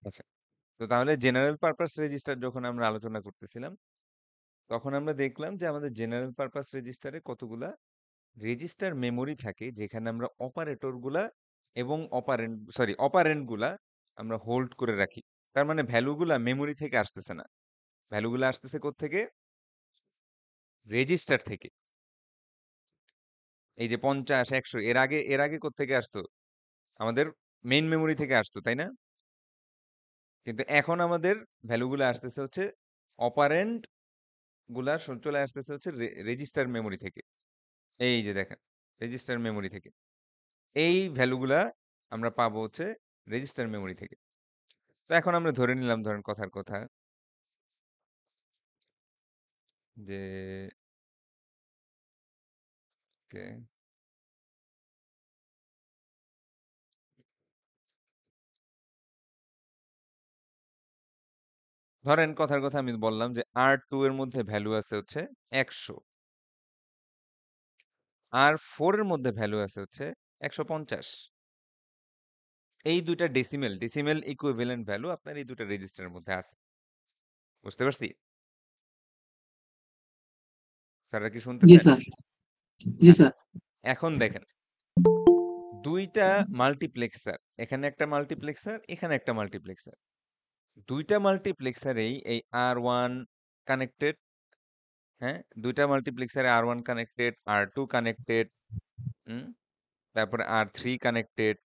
আচ্ছা। তো তাহলে জেনারেল পারপাস রেজিস্টার যখন আমরা আলোচনা করতেছিলাম, তখন আমরা দেখলাম যে আমাদের জেনারেল পারপাস রেজিস্টারে কতগুলা রেজিস্টার মেমোরি থাকে যেখানে আমরা অপারেটর গুলা এবং অপারেন্ড গুলা আমরা হোল্ড করে রাখি। তার মানে ভ্যালুগুলা মেমোরি থেকে আসতেছে না, ভ্যালুগুলা আসতেছে কোত্থেকে? রেজিস্টার থেকে। এই যে 50 100 এর আগে কোত্থেকে আসতো? আমাদের মেইন মেমোরি থেকে আসতো, তাই না? কিন্তু এখন আমাদের ভ্যালুগুলো আসতেছে হচ্ছে অপারেন্ড গুলা চলে আসতেছে হচ্ছে রেজিস্টার মেমোরি থেকে। এই যে দেখেন, রেজিস্টার মেমোরি থেকে এই ভ্যালুগুলা আমরা পাবো হচ্ছে রেজিস্টার মেমোরি থেকে। তো এখন আমরা ধরে নিলাম, ধরেন কথার কথা, যে কে ধরেন কথার কথা আমি বললাম যে R2 এর মধ্যে ভ্যালু আছে হচ্ছে 100, R4 এর মধ্যে ভ্যালু আছে হচ্ছে 150। এই দুইটা ডেসিমেল ইকুইভ্যালেন্ট ভ্যালু আপনার এই দুইটা রেজিস্টারের মধ্যে আছে। বুঝতে পারছি? স্যাররা কি জি শুনতেছেন? স্যার। জি আচ্ছা, স্যার। এখন দেখেন, দুইটা মাল্টিপ্লেক্সার, এখানে একটা মাল্টিপ্লেক্সার, এখানে একটা মাল্টিপ্লেক্সার, দুইটা মাল্টিপ্লেক্সারেই এই R1 কানেক্টেড। হ্যাঁ, দুইটা মাল্টিপ্লেক্সারে R1 কানেক্টেড, R2 কানেক্টেড, হুম, তারপরে R3 কানেক্টেড,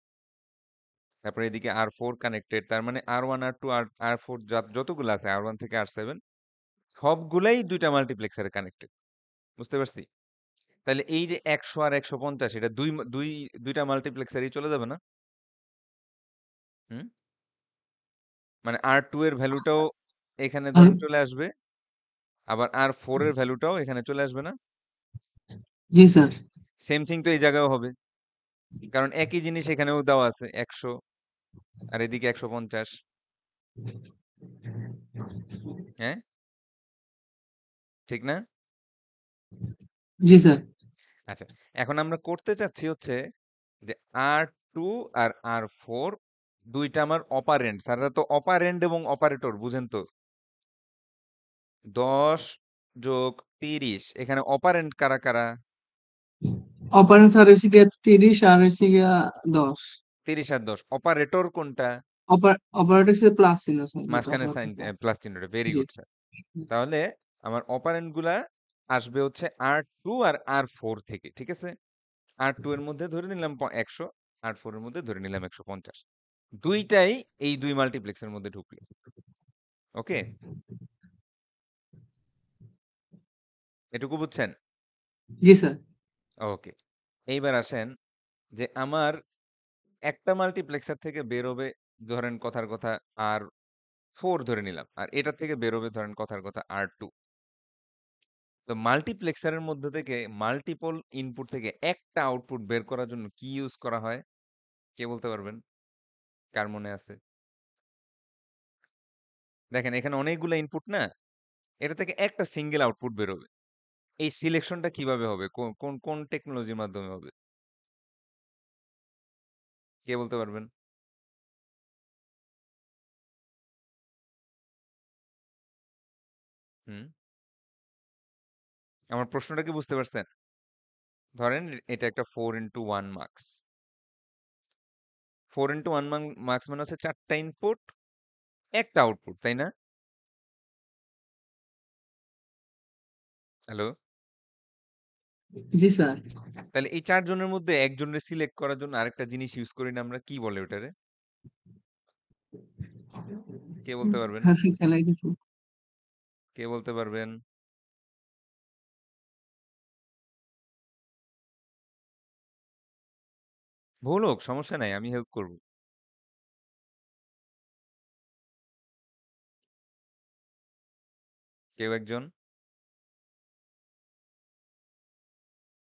তারপরে এদিকে R4 কানেক্টেড। তার মানে R1 R2 R4 যতগুলো আছে R1 থেকে R7 সবগুলাই দুইটা মাল্টিপ্লেক্সারে কানেক্টেড। বুঝতে পারছি? তাহলে এই যে 100 আর 150 এটা দুইটা মাল্টিপ্লেক্সারই চলে যাবে না? হুম, মানে R2 এর ভ্যালুটাও এখানে ধরেন চলে আসবে, আবার R4 এর ভ্যালুটাও এখানে চলে আসবে না? জি স্যার। সেম থিং তো এই জায়গায়ও হবে, কারণ একই জিনিস এখানেও দেওয়া আছে 100 আর এদিকে 150। হ্যাঁ, ঠিক না? জি স্যার। আচ্ছা, এখন আমরা করতে চাচ্ছি হচ্ছে যে R2 আর R4 দুইটা আমার অপারেন্ড। স্যাররা তো অপারেন্ড এবং অপারেটর বুঝেন তো? 10 যোগ 30, এখানে অপারেন্ড কারা কারা? অপারেন্স আর হচ্ছে গিয়ে 30 আর হচ্ছে গিয়া 10। 30 আর 10। অপারেটর কোনটা? অপারেটর হচ্ছে প্লাস চিহ্ন স্যার, যেটা মাঝখানে সাইন অপারেটর প্লাস। প্লাস চিহ্নটা, ভেরি জি। Good sir. তাহলে আমার অপারেন্ড গুলা আসবে হচ্ছে R2 আর R4 থেকে, ঠিক আছে? R2 এর মধ্যে ধরে নিলাম 100, R4 এর মধ্যে ধরে নিলাম 150। দুইটাই এই দুই মাল্টিপ্লেক্সের মধ্যে ঢুকলো। ওকে, এটুকু বুঝছেন? জি স্যার। ওকে, এইবার আসেন যে আমার একটা মাল্টিপ্লেক্সার থেকে বেরোবে, ধরেন কথার কথা R4 ধরে নিলাম, আর এটা থেকে বেরোবে ধরেন কথার কথা R2। তো মাল্টিপ্লেক্সারের মধ্যে থেকে মাল্টিপল ইনপুট থেকে একটা আউটপুট বের করার জন্য কি ইউজ করা হয়? কে বলতে পারবেন? কার মনে আছে? দেখেন এখানে অনেকগুলো ইনপুট না, এটা থেকে একটা সিঙ্গেল আউটপুট বেরোবে। এই সিলেকশনটা কিভাবে হবে? কোন কোন কোন টেকনোলজির মাধ্যমে হবে? কে বলতে পারবেন? হুম, আমার প্রশ্নটা কি বুঝতে পারছেন? ধরেন এটা একটা 4x1 মার্কস। 4x1 মার্কস মানে হচ্ছে 4টা ইনপুট, একটা আউটপুট, তাই না? হ্যালো? জি স্যার। তাহলে এই 4 জনের মধ্যে একজনের সিলেক্ট করার জন্য আরেকটা জিনিস ইউজ করি না আমরা, কি বলে ওটারে? কে বলতে পারবেন? স্যার চালাই দিছি। কে বলতে পারবেন? ভুল হোক সমস্যা নাই, আমি হেল্প করব। কেউ একজন?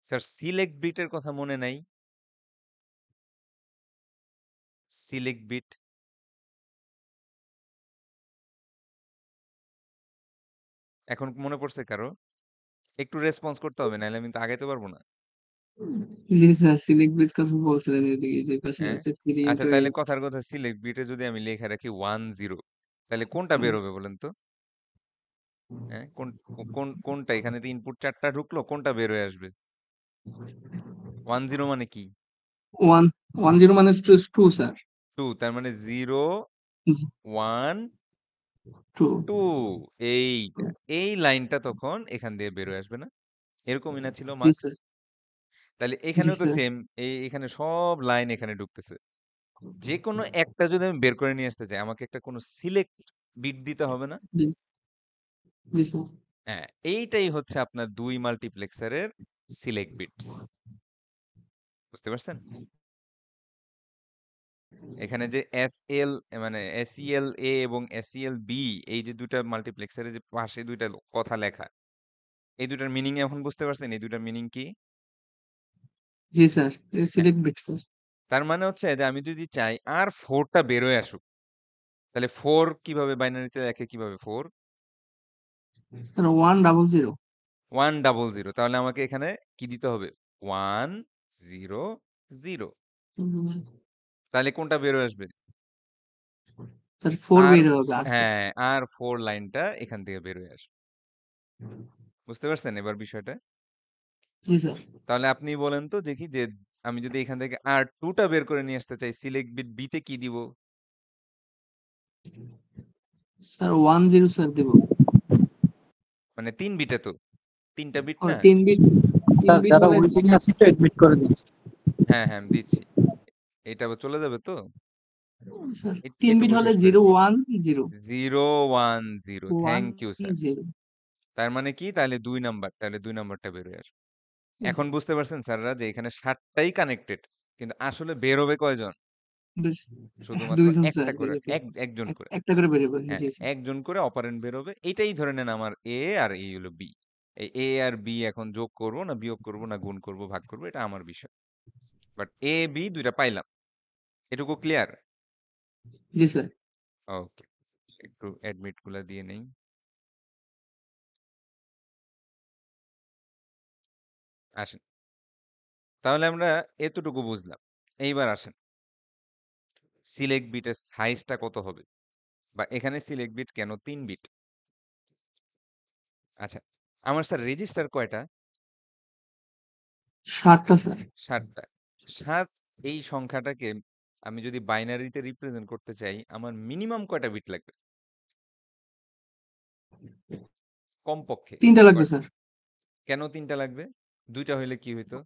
স্যার সিলেক্ট বিটের কথা মনে নাই? সিলেক্ট বিট এখন মনে পড়ছে কারো? একটু রেসপন্স করতে হবে, নাহলে আমি তো আগাইতে পারবো না। জি স্যার, সিলেক্ট বিট কথা বলছিলেন এদিকে যে পাশে হ্যাঁ? আছে 3 আচ্ছা ইন্টু তাইলে 8। কথার কথা সিলেক্ট বিটে যদি আমি লেখা রাখি 1 0 তাহলে কোনটা বের হবে বলেন তো? হ্যাঁ? কোনটা এখানে তো ইনপুট 4 টা ঢুকলো কোনটা বের হয়ে আসবে? 1 0 মানে কি? 1 1 0 মানে 2 স্যার। 2 তার মানে 0 জি, 1 2। 2 এইটা। এই লাইনটা তখন এখান দিয়ে বের হয়ে আসবে না? এরকমই না ছিল জি মার্কস? স্যার। তাহলে জি এখানেও তো স্যার। সেম এখানে সব লাইন এখানে ঢুকতেছে। যেকোনো একটা যদি আমি বের করে নিয়ে আসতে চাই আমাকে একটা কোনো সিলেক্ট বিট দিতে হবে না? জি, জি স্যার। হ্যাঁ, এইটাই হচ্ছে আপনার ২ মাল্টিপ্লেক্সারের সিলেক্ট বিটস। বুঝতে পারছেন? এখানে যে এসএল মানে এসইএল এ এবং এসইএল বি এই যে ২ টা মাল্টিপ্লেক্সারের যে পাশে ২ টা কথা লেখা, এই ২ টার মিনিং এখন বুঝতে পারছেন? এই ২ টার মিনিং কি? জি স্যার। হ্যাঁ, সিলেক্ট বিট স্যার। তার মানে হচ্ছে যে আমি যদি চাই আর 4 টা বের হয়ে আসুক, তাহলে 4 কিভাবে বাইনারিতে লেখে কিভাবে 4? স্যার 100। 100 তাহলে আমাকে এখানে কি দিতে হবে? 100 তাহলে কোনটা বের হয়ে আসবে? স্যার 4 আর বের হবে 8টা। হ্যাঁ, আর 4 লাইনটা এখান থেকে বের হয়ে আসবে। বুঝতে পারছেন এবার বিষয়টা? জি স্যার। তাহলে আপনি বলেন তো দেখি যে আমি যদি এখান থেকে আর 2 টা বের করে নিয়ে আসতে চাই সিলেক্ট বিট বি তে কি দিব? স্যার 10 স্যার দেব। মানে ৩ বিটে তো। ৩ টা বিট ও না? 3 বিট, 3 স্যার বিট যারা হলে ওয়েটিং আছে একটু এডমিট করে দিচ্ছি। হ্যাঁ, হ্যাঁ, আমি দিচ্ছি। এটা আবার চলে যাবে তো? স্যার 3 বিট এটুকু হলে শেষ করেন। 0 1 0 0 1 0 1 থ্যাংক ইউ স্যার। 0। তার মানে কি? তাহলে ২ নাম্বার। তাহলে ২ নাম্বারটা বের হয়ে আসবে। এখন বুঝতে পারছেন স্যাররা যে এখানে ৭ টাই কানেক্টেড। কিন্তু আসলে বের হবে কয়জন? শুধুমাত্র 2 জন স্যার একটা করে বেরোতে। একজন করে। একটা করে বেরোবে। হ্যাঁ, জি স্যার। একজন করে অপারেন্ড বের হবে। এটাই ধরে নেন আমার A আর এই হলো B। এই A আর B এখন যোগ করব না বিয়োগ করব না গুণ করব ভাগ করব এটা আমার বিষয়। বাট A, B ২ টা পাইলাম। এটুকু ক্লিয়ার? জি স্যার। ওকে। একটু অ্যাডমিট গুলা দিয়ে নেই। আসেন। তাহলে আমরা এতটুকু বুঝলাম। এইবার আসেন। সিলেক্ট বিটের সাইজটা কত হবে? বা এখানে সিলেক্ট বিট কেন ৩ বিট? আচ্ছা। আমার স্যার রেজিস্টার কয়টা? 7টা স্যার। ৭ টা। ৭ এই সংখ্যাটাকে আমি যদি বাইনারিতে রিপ্রেজেন্ট করতে চাই, আমার মিনিমাম কয়টা বিট লাগবে? কমপক্ষে 3টা লাগবে কয়টা? স্যার। কেন ৩ টা লাগবে? ২ টা হইলে কি হইতো?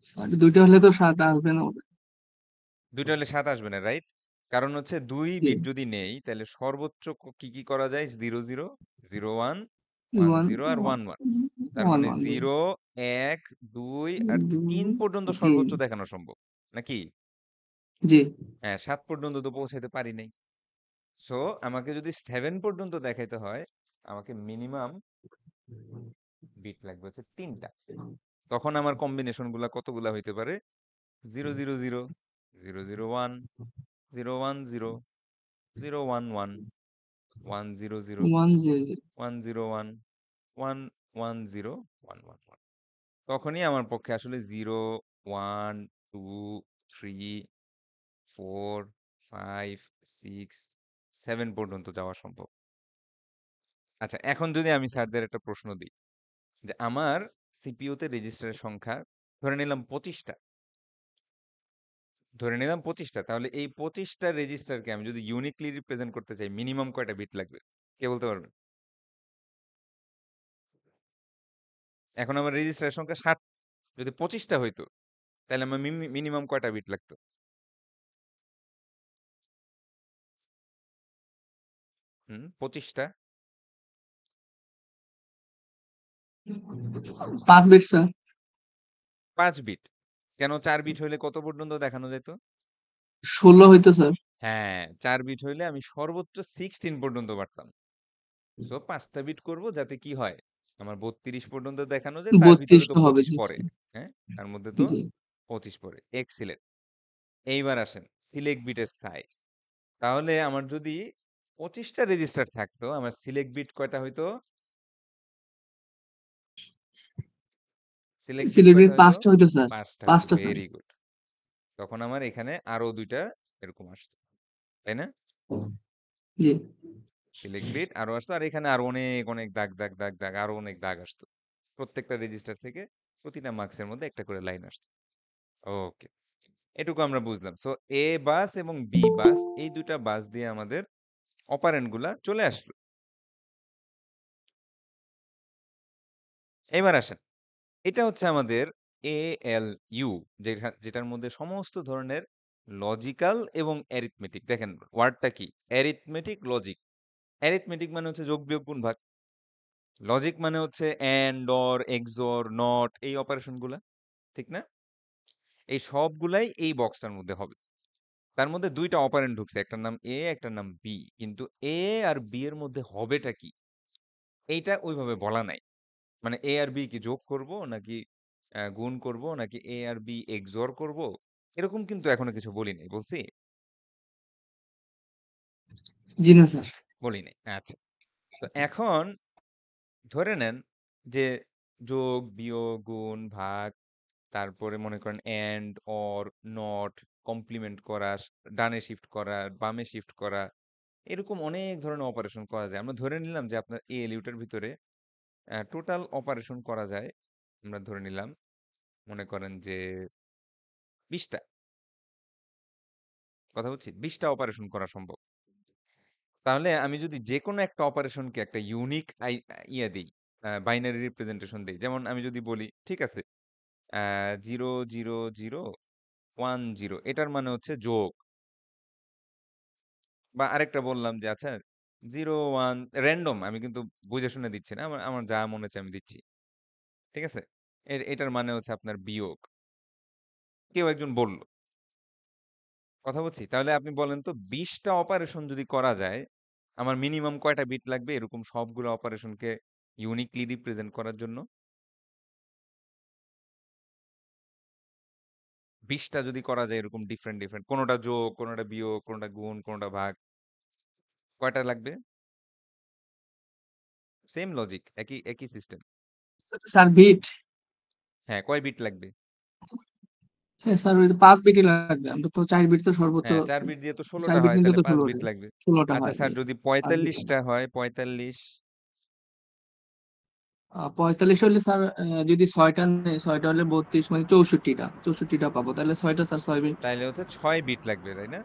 স্যার 2টা হলে তো 7 আসবে না ওটা। ২ টা হলে ৭ আসবে না, রাইট? কারণ হচ্ছে ২ জি। বিট যদি নেই, তাহলে সর্বোচ্চ কি করা যায়? 0 0 0 1 1 1 0 আর 1 1 তার 1 মানে 1 0 0 ১ ২ আর ৩ পর্যন্ত 3। সর্বোচ্চ দেখানো সম্ভব। নাকি? জি। হ্যাঁ, ৭ পর্যন্ত তো পৌঁছাইতে পারি নাই। সো আমাকে যদি 7 পর্যন্ত দেখাইতে হয়, আমাকে মিনিমাম বিট লাগবে হচ্ছে ৩ টা। তখন আমার কম্বিনেশন গুলা কতগুলা হইতে পারে? 0 0 0 0 0 1 0 1 0 0 1 1 1 0 0 1 0 0। 1 0 1 1 1 0 1 1 1 তখনই আমার পক্ষে আসলে 0 1 2 3 4 5 6 7 পর্যন্ত যাওয়া সম্ভব। আচ্ছা এখন যদি আমি স্যারদের একটা প্রশ্ন দিই যে আমার সিপিইউ তে রেজিস্টারের সংখ্যা ধরে নিলাম ২৫ টা। ধরে নিলাম ২৫ টা। তাহলে এই ২৫ টা রেজিস্টারকে আমি যদি ইউনিকলি রিপ্রেজেন্ট করতে চাই মিনিমাম কয়টা বিট লাগবে? কে বলতে পারবেন? এখন আমার রেজিস্টারের সংখ্যা ৭ যদি ২৫ টা হইতো তাহলে আমার মিনিমাম কয়টা বিট লাগতো? হুম, ২৫ টা 5 বিট স্যার। ৫ বিট। কেন ৪ বিট হইলে কত পর্যন্ত দেখানো যেত? 16 হইতো স্যার। হ্যাঁ, ৪ বিট হইলে আমি সর্বোচ্চ 16 পর্যন্ত পারতাম। সো ৫ টা বিট করব যাতে কি হয়? আমার ৩২ পর্যন্ত দেখানো যায় তার ভিতরে 32 তো টা হবে ২৫ জি পড়ে। স্যার। হ্যাঁ? তার মধ্যে তো জি। ২৫ পড়ে। এক্সিলেন্ট। এইবার আসেন সিলেক্ট বিটের সাইজ। তাহলে আমার যদি ২৫ টা রেজিস্টার থাকতো, আমার সিলেক্ট বিট কয়টা হইতো? সিলেক্ট বিট সিলেক্ট কয়টা বিট হইলো? 5টা হইতো স্যার। 5টা হইতো। 5টা স্যার। Very good. তখন আমার এখানে আরো 2টা এরকম আসতো। তাই না? জি। সিলেক্ট বিট আরো আসতো আর এখানে আরো অনেক দাগ আরো অনেক দাগ আসতো। প্রত্যেকটা রেজিস্টার থেকে প্রতিটা মার্কসের মধ্যে একটা করে লাইন আসতো। ওকে। এটুকু আমরা বুঝলাম। সো এ বাস এবং বি বাস এই 2টা বাস দিয়ে আমাদের অপারেন্ড গুলা চলে আসলো। এবার আসেন। এটা হচ্ছে আমাদের ALU যেটার মধ্যে সমস্ত ধরনের লজিক্যাল এবং অ্যারিথমেটিক। দেখেন ওয়ার্ডটা কি? Arithmetic, logic. অ্যারিথমেটিক মানে হচ্ছে যোগ, বিয়োগ, গুণ, ভাগ। লজিক মানে হচ্ছে এন্ড, অর, এক্সঅর, নট এই অপারেশন গুলা। ঠিক না? এই সবগুলাই এই বক্সটার মধ্যে হবে। তার মধ্যে 2টা অপারেন্ড ঢুকছে। একটার নাম এ, একটার নাম বি। কিন্তু এ আর বি এর মধ্যে হবেটা কি? এইটা ওইভাবে বলা নাই। মানে এ আর বি কি যোগ করব নাকি গুণ করব নাকি এ আর বি এক্সঅর করব? এরকম কিন্তু এখনো কিছু বলি নাই। বলছি? জি না স্যার। বলি নাই। আচ্ছা। তো এখন ধরে নেন যে যোগ, বিয়োগ, গুণ, ভাগ, তারপরে মনে করেন এন্ড, অর, নট, কমপ্লিমেন্ট করা, ডানে শিফট করা, বামে শিফট করা, এরকম অনেক ধরনের অপারেশন করা যায়। আমরা ধরে নিলাম যে আপনার ALU-টার ভিতরে টোটাল অপারেশন করা যায়। আমরা ধরে নিলাম মনে করেন যে 20টা। কথা বলছি 20টা অপারেশন করা সম্ভব। তাহলে আমি যদি যেকোনো একটা অপারেশনকে একটা ইউনিক ইয়ে দেই, বাইনারি রিপ্রেজেন্টেশন দেই। যেমন আমি যদি বলি ঠিক আছে 00010 এটার মানে হচ্ছে যোগ। বা আরেকটা বললাম যে আচ্ছা 01 র‍্যান্ডম, আমি কিন্তু বুঝে শুনে দিচ্ছি না। আমার আমার যা মনে হচ্ছে আমি দিচ্ছি। ঠিক আছে? এটার মানে হচ্ছে আপনার বিয়োগ। কেউ একজন বলল। কথা বলছি। তাহলে আপনি বলেন তো 20টা অপারেশন যদি করা যায়, আমার মিনিমাম কয়টা বিট লাগবে এরকম সবগুলো অপারেশনকে ইউনিকলি রিপ্রেজেন্ট করার জন্য? 20টা যদি করা যায় এরকম ডিফারেন্ট, কোনটা যোগ, কোনটা বিয়োগ, কোনটা গুণ, কোনটা ভাগ, কয়টা লাগবে? সেম লজিক, একই সিস্টেম। Sir bit? হ্যাঁ, কয় বিট লাগবে? হ্যাঁ স্যার, ওই 5 বিটই লাগবে। আমরা তো 4 বিট তো সর্বোচ্চ, হ্যাঁ, 4 বিট দিয়ে তো 4 16টা বিট হয়, নিলে তাহলে তো 5 16 বিট টা লাগবে। 16টা আচ্ছা হয়। স্যার জি। যদি 5 বিট 45টা লাগবে। হয়, 45? 45 হলে স্যার, যদি 6টা নেই, 6টা হলে 32 মানে 64টা। 64টা পাবো। তাহলে 6টা স্যার 6 বিট। তাইলে হচ্ছে 6 বিট লাগবে, তাই না?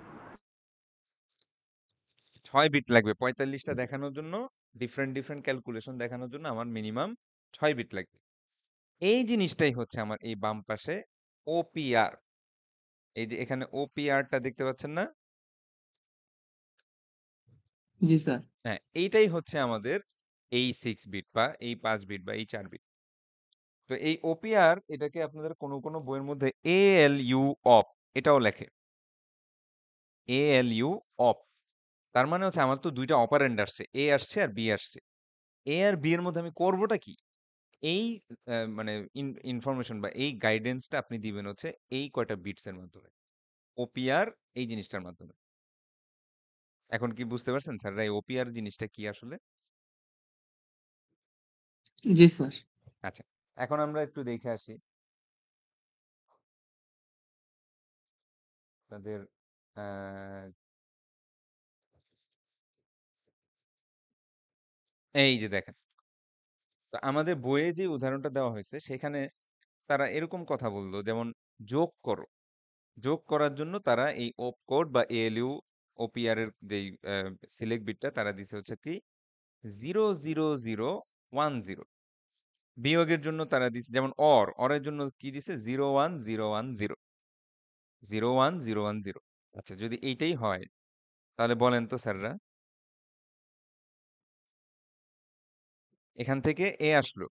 6 বিট লাগবে 45টা দেখানোর জন্য, ডিফারেন্ট ক্যালকুলেশন দেখানোর জন্য আমার মিনিমাম 6 বিট লাগবে। এই জিনিসটাই হচ্ছে আমার এই বাম পাশে OPR। এই যে এখানে OPR-টা দেখতে পাচ্ছেন না? জি স্যার। হ্যাঁ, এইটাই হচ্ছে আমাদের এই 6 বিট বা এই 5 বিট বা এই 4 বিট। তো এই OPR এটাকে আপনাদের কোনো বইয়ের মধ্যে ALU অফ এটাও লেখে। ALU of. তার মানে হচ্ছে আমার তো 2টা অপারেন্ড আসছে। A আসছে আর B আসছে। A আর B এর মধ্যে আমি করবোটা কি? এই মানে ইনফরমেশন বা এই গাইডেন্সটা আপনি দিবেন হচ্ছে এই কয়টা বিটস এর মাধ্যমে। OPR এই জিনিসটার মাধ্যমে। এখন কি বুঝতে পারছেন স্যাররা এই OPR জিনিসটা কি আসলে? জি স্যার। আচ্ছা। এখন আমরা একটু দেখে আসি আপনাদের আ এই যে দেখেন। তো আমাদের বইয়ে যে উদাহরণটা দেওয়া হয়েছে সেখানে তারা এরকম কথা বলল যেমন যোগ করো। যোগ করার জন্য তারা এই ওপ কোড বা ALU OPR এর যেই সিলেক্ট বিটটা তারা দিছে হচ্ছে কি 00010। বিয়োগের জন্য তারা দিছে যেমন অর এর জন্য কি দিছে 01010 01010। আচ্ছা যদি এইটাই হয় তাহলে বলেন তো স্যাররা, এখান থেকে এ আসলো,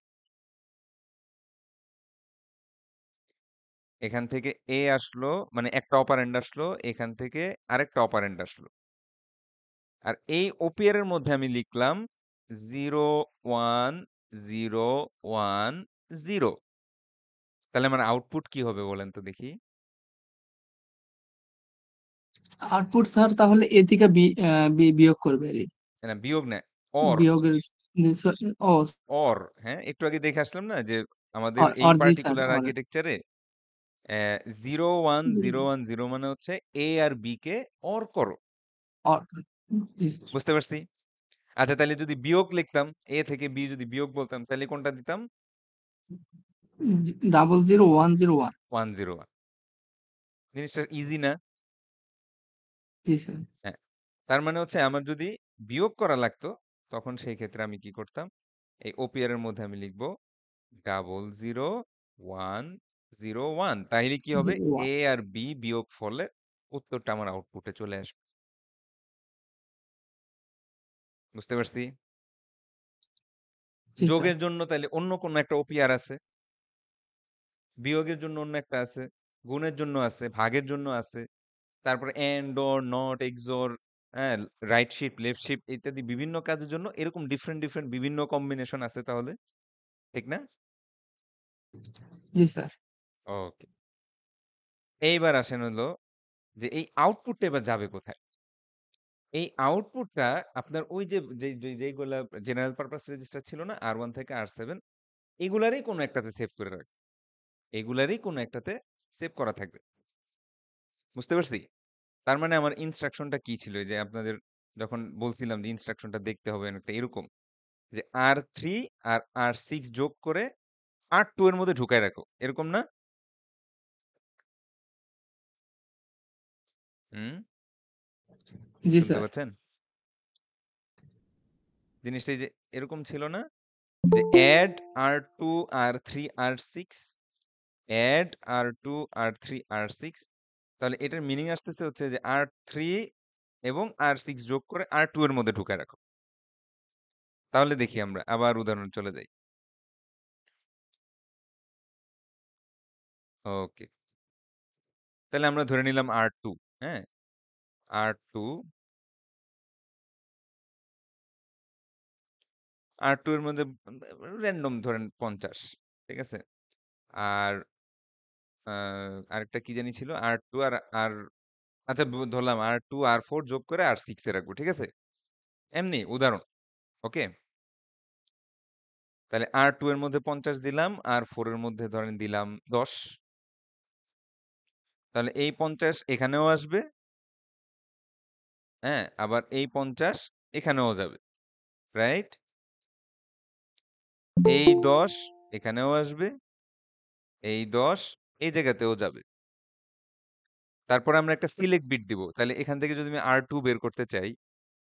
এখান থেকে এ আসলো মানে একটা অপারেন্ড আসলো, এখান থেকে আরেকটা অপারেন্ড আসলো। আর এই OPR এর মধ্যে আমি লিখলাম 01010। তাহলে আমার আউটপুট কি হবে বলেন তো দেখি? আউটপুট স্যার তাহলে এ থেকে বি, বিয়োগ করবে আর কি। না বিয়োগ না, অর বিয়োগের ও অর হ্যাঁ, একটু আগে দেখে আসলাম না যে আমাদের or এই or G sir particular or আর্কিটেকচারে 0 1 0 1 0 মানে হচ্ছে এ আর বি কে অর করো। or জি বুঝতে পারছি? আচ্ছা তাহলে যদি বিয়োগ লিখতাম, এ থেকে বি যদি বিয়োগ বলতাম তাহলে কোনটা দিতাম? 00101 1 0 1। জিনিসটা ইজি না? জি স্যার হ্যাঁ। তার মানে হচ্ছে আমার যদি বিয়োগ করা লাগতো তখন সেই ক্ষেত্রে আমি কি করতাম? এই ওপিআর এর মধ্যে আমি লিখব 00101। তাইলে কি হবে? 01 এ আর বি বিয়োগ ফলে উত্তরটা আমার আউটপুটে চলে আসবে। বুঝতে পারছি? জি স্যার যোগের জন্য তাইলে অন্য কোনো একটা ওপিআর আছে। বিয়োগের জন্য অন্য একটা আছে। গুণের জন্য আছে, ভাগের জন্য আছে। তারপরে এন্ড, অর, নট, এক্সঅর, হ্যাঁ, রাইট শিফট, লেফট শিফট ইত্যাদি বিভিন্ন কাজের জন্য এরকম ডিফারেন্ট বিভিন্ন কম্বিনেশন আছে তাহলে। ঠিক না? জি স্যার ওকে। এইবার আসেন হলো যে এই আউটপুটটা এবার যাবে কোথায়? এই আউটপুটটা আপনার ওই যেইগুলা জেনারেল পারপাস রেজিস্টার ছিল না R1 থেকে R7 এগুলারই কোনো একটাতে সেভ করে রাখবে। এগুলারই কোনো একটাতে সেভ করা থাকবে। বুঝতে পারছি? তার মানে আমার ইনস্ট্রাকশনটা কি ছিল? এই যে আপনাদের যখন বলছিলাম যে ইনস্ট্রাকশনটা দেখতে হবে অনেকটা এরকম যে R3 আর R6 যোগ করে R2 এর মধ্যে ঢুকায় রাখো। এরকম না? হুম? জি শুনতে স্যার পাচ্ছেন? জিনিসটা এই যে এরকম ছিল না? যে add R2 R3 R6 add R2 R3 R6 তাহলে এটার মিনিং আসতেছে হচ্ছে যে R3 এবং R6 যোগ করে R2 এর মধ্যে ঢুকায় রাখো। তাহলে দেখি আমরা আবার উদাহরণে চলে যাই। ওকে। তাহলে আমরা ধরে নিলাম R2, হ্যাঁ? R2 R2 এর মধ্যে র‍্যান্ডম ধরেন 50, ঠিক আছে? আর আ আরেকটা কি জানি ছিল? R2 আর আচ্ছা ধরলাম R2 R4 যোগ করে R6 এ রাখবো, ঠিক আছে? এমনি উদাহরণ, ওকে? তাহলে R2 এর মধ্যে 50 দিলাম, R4 এর মধ্যে ধরেন দিলাম 10। তাহলে এই 50 এখানেও আসবে, হ্যাঁ? আবার এই 50 এখানেও যাবে, রাইট? এই 10 এখানেও আসবে, এই 10 এই জায়গাতেও যাবে। তারপরে আমরা একটা সিলেক্ট বিট দিব। তাহলে এখান থেকে যদি আমি R2 বের করতে চাই,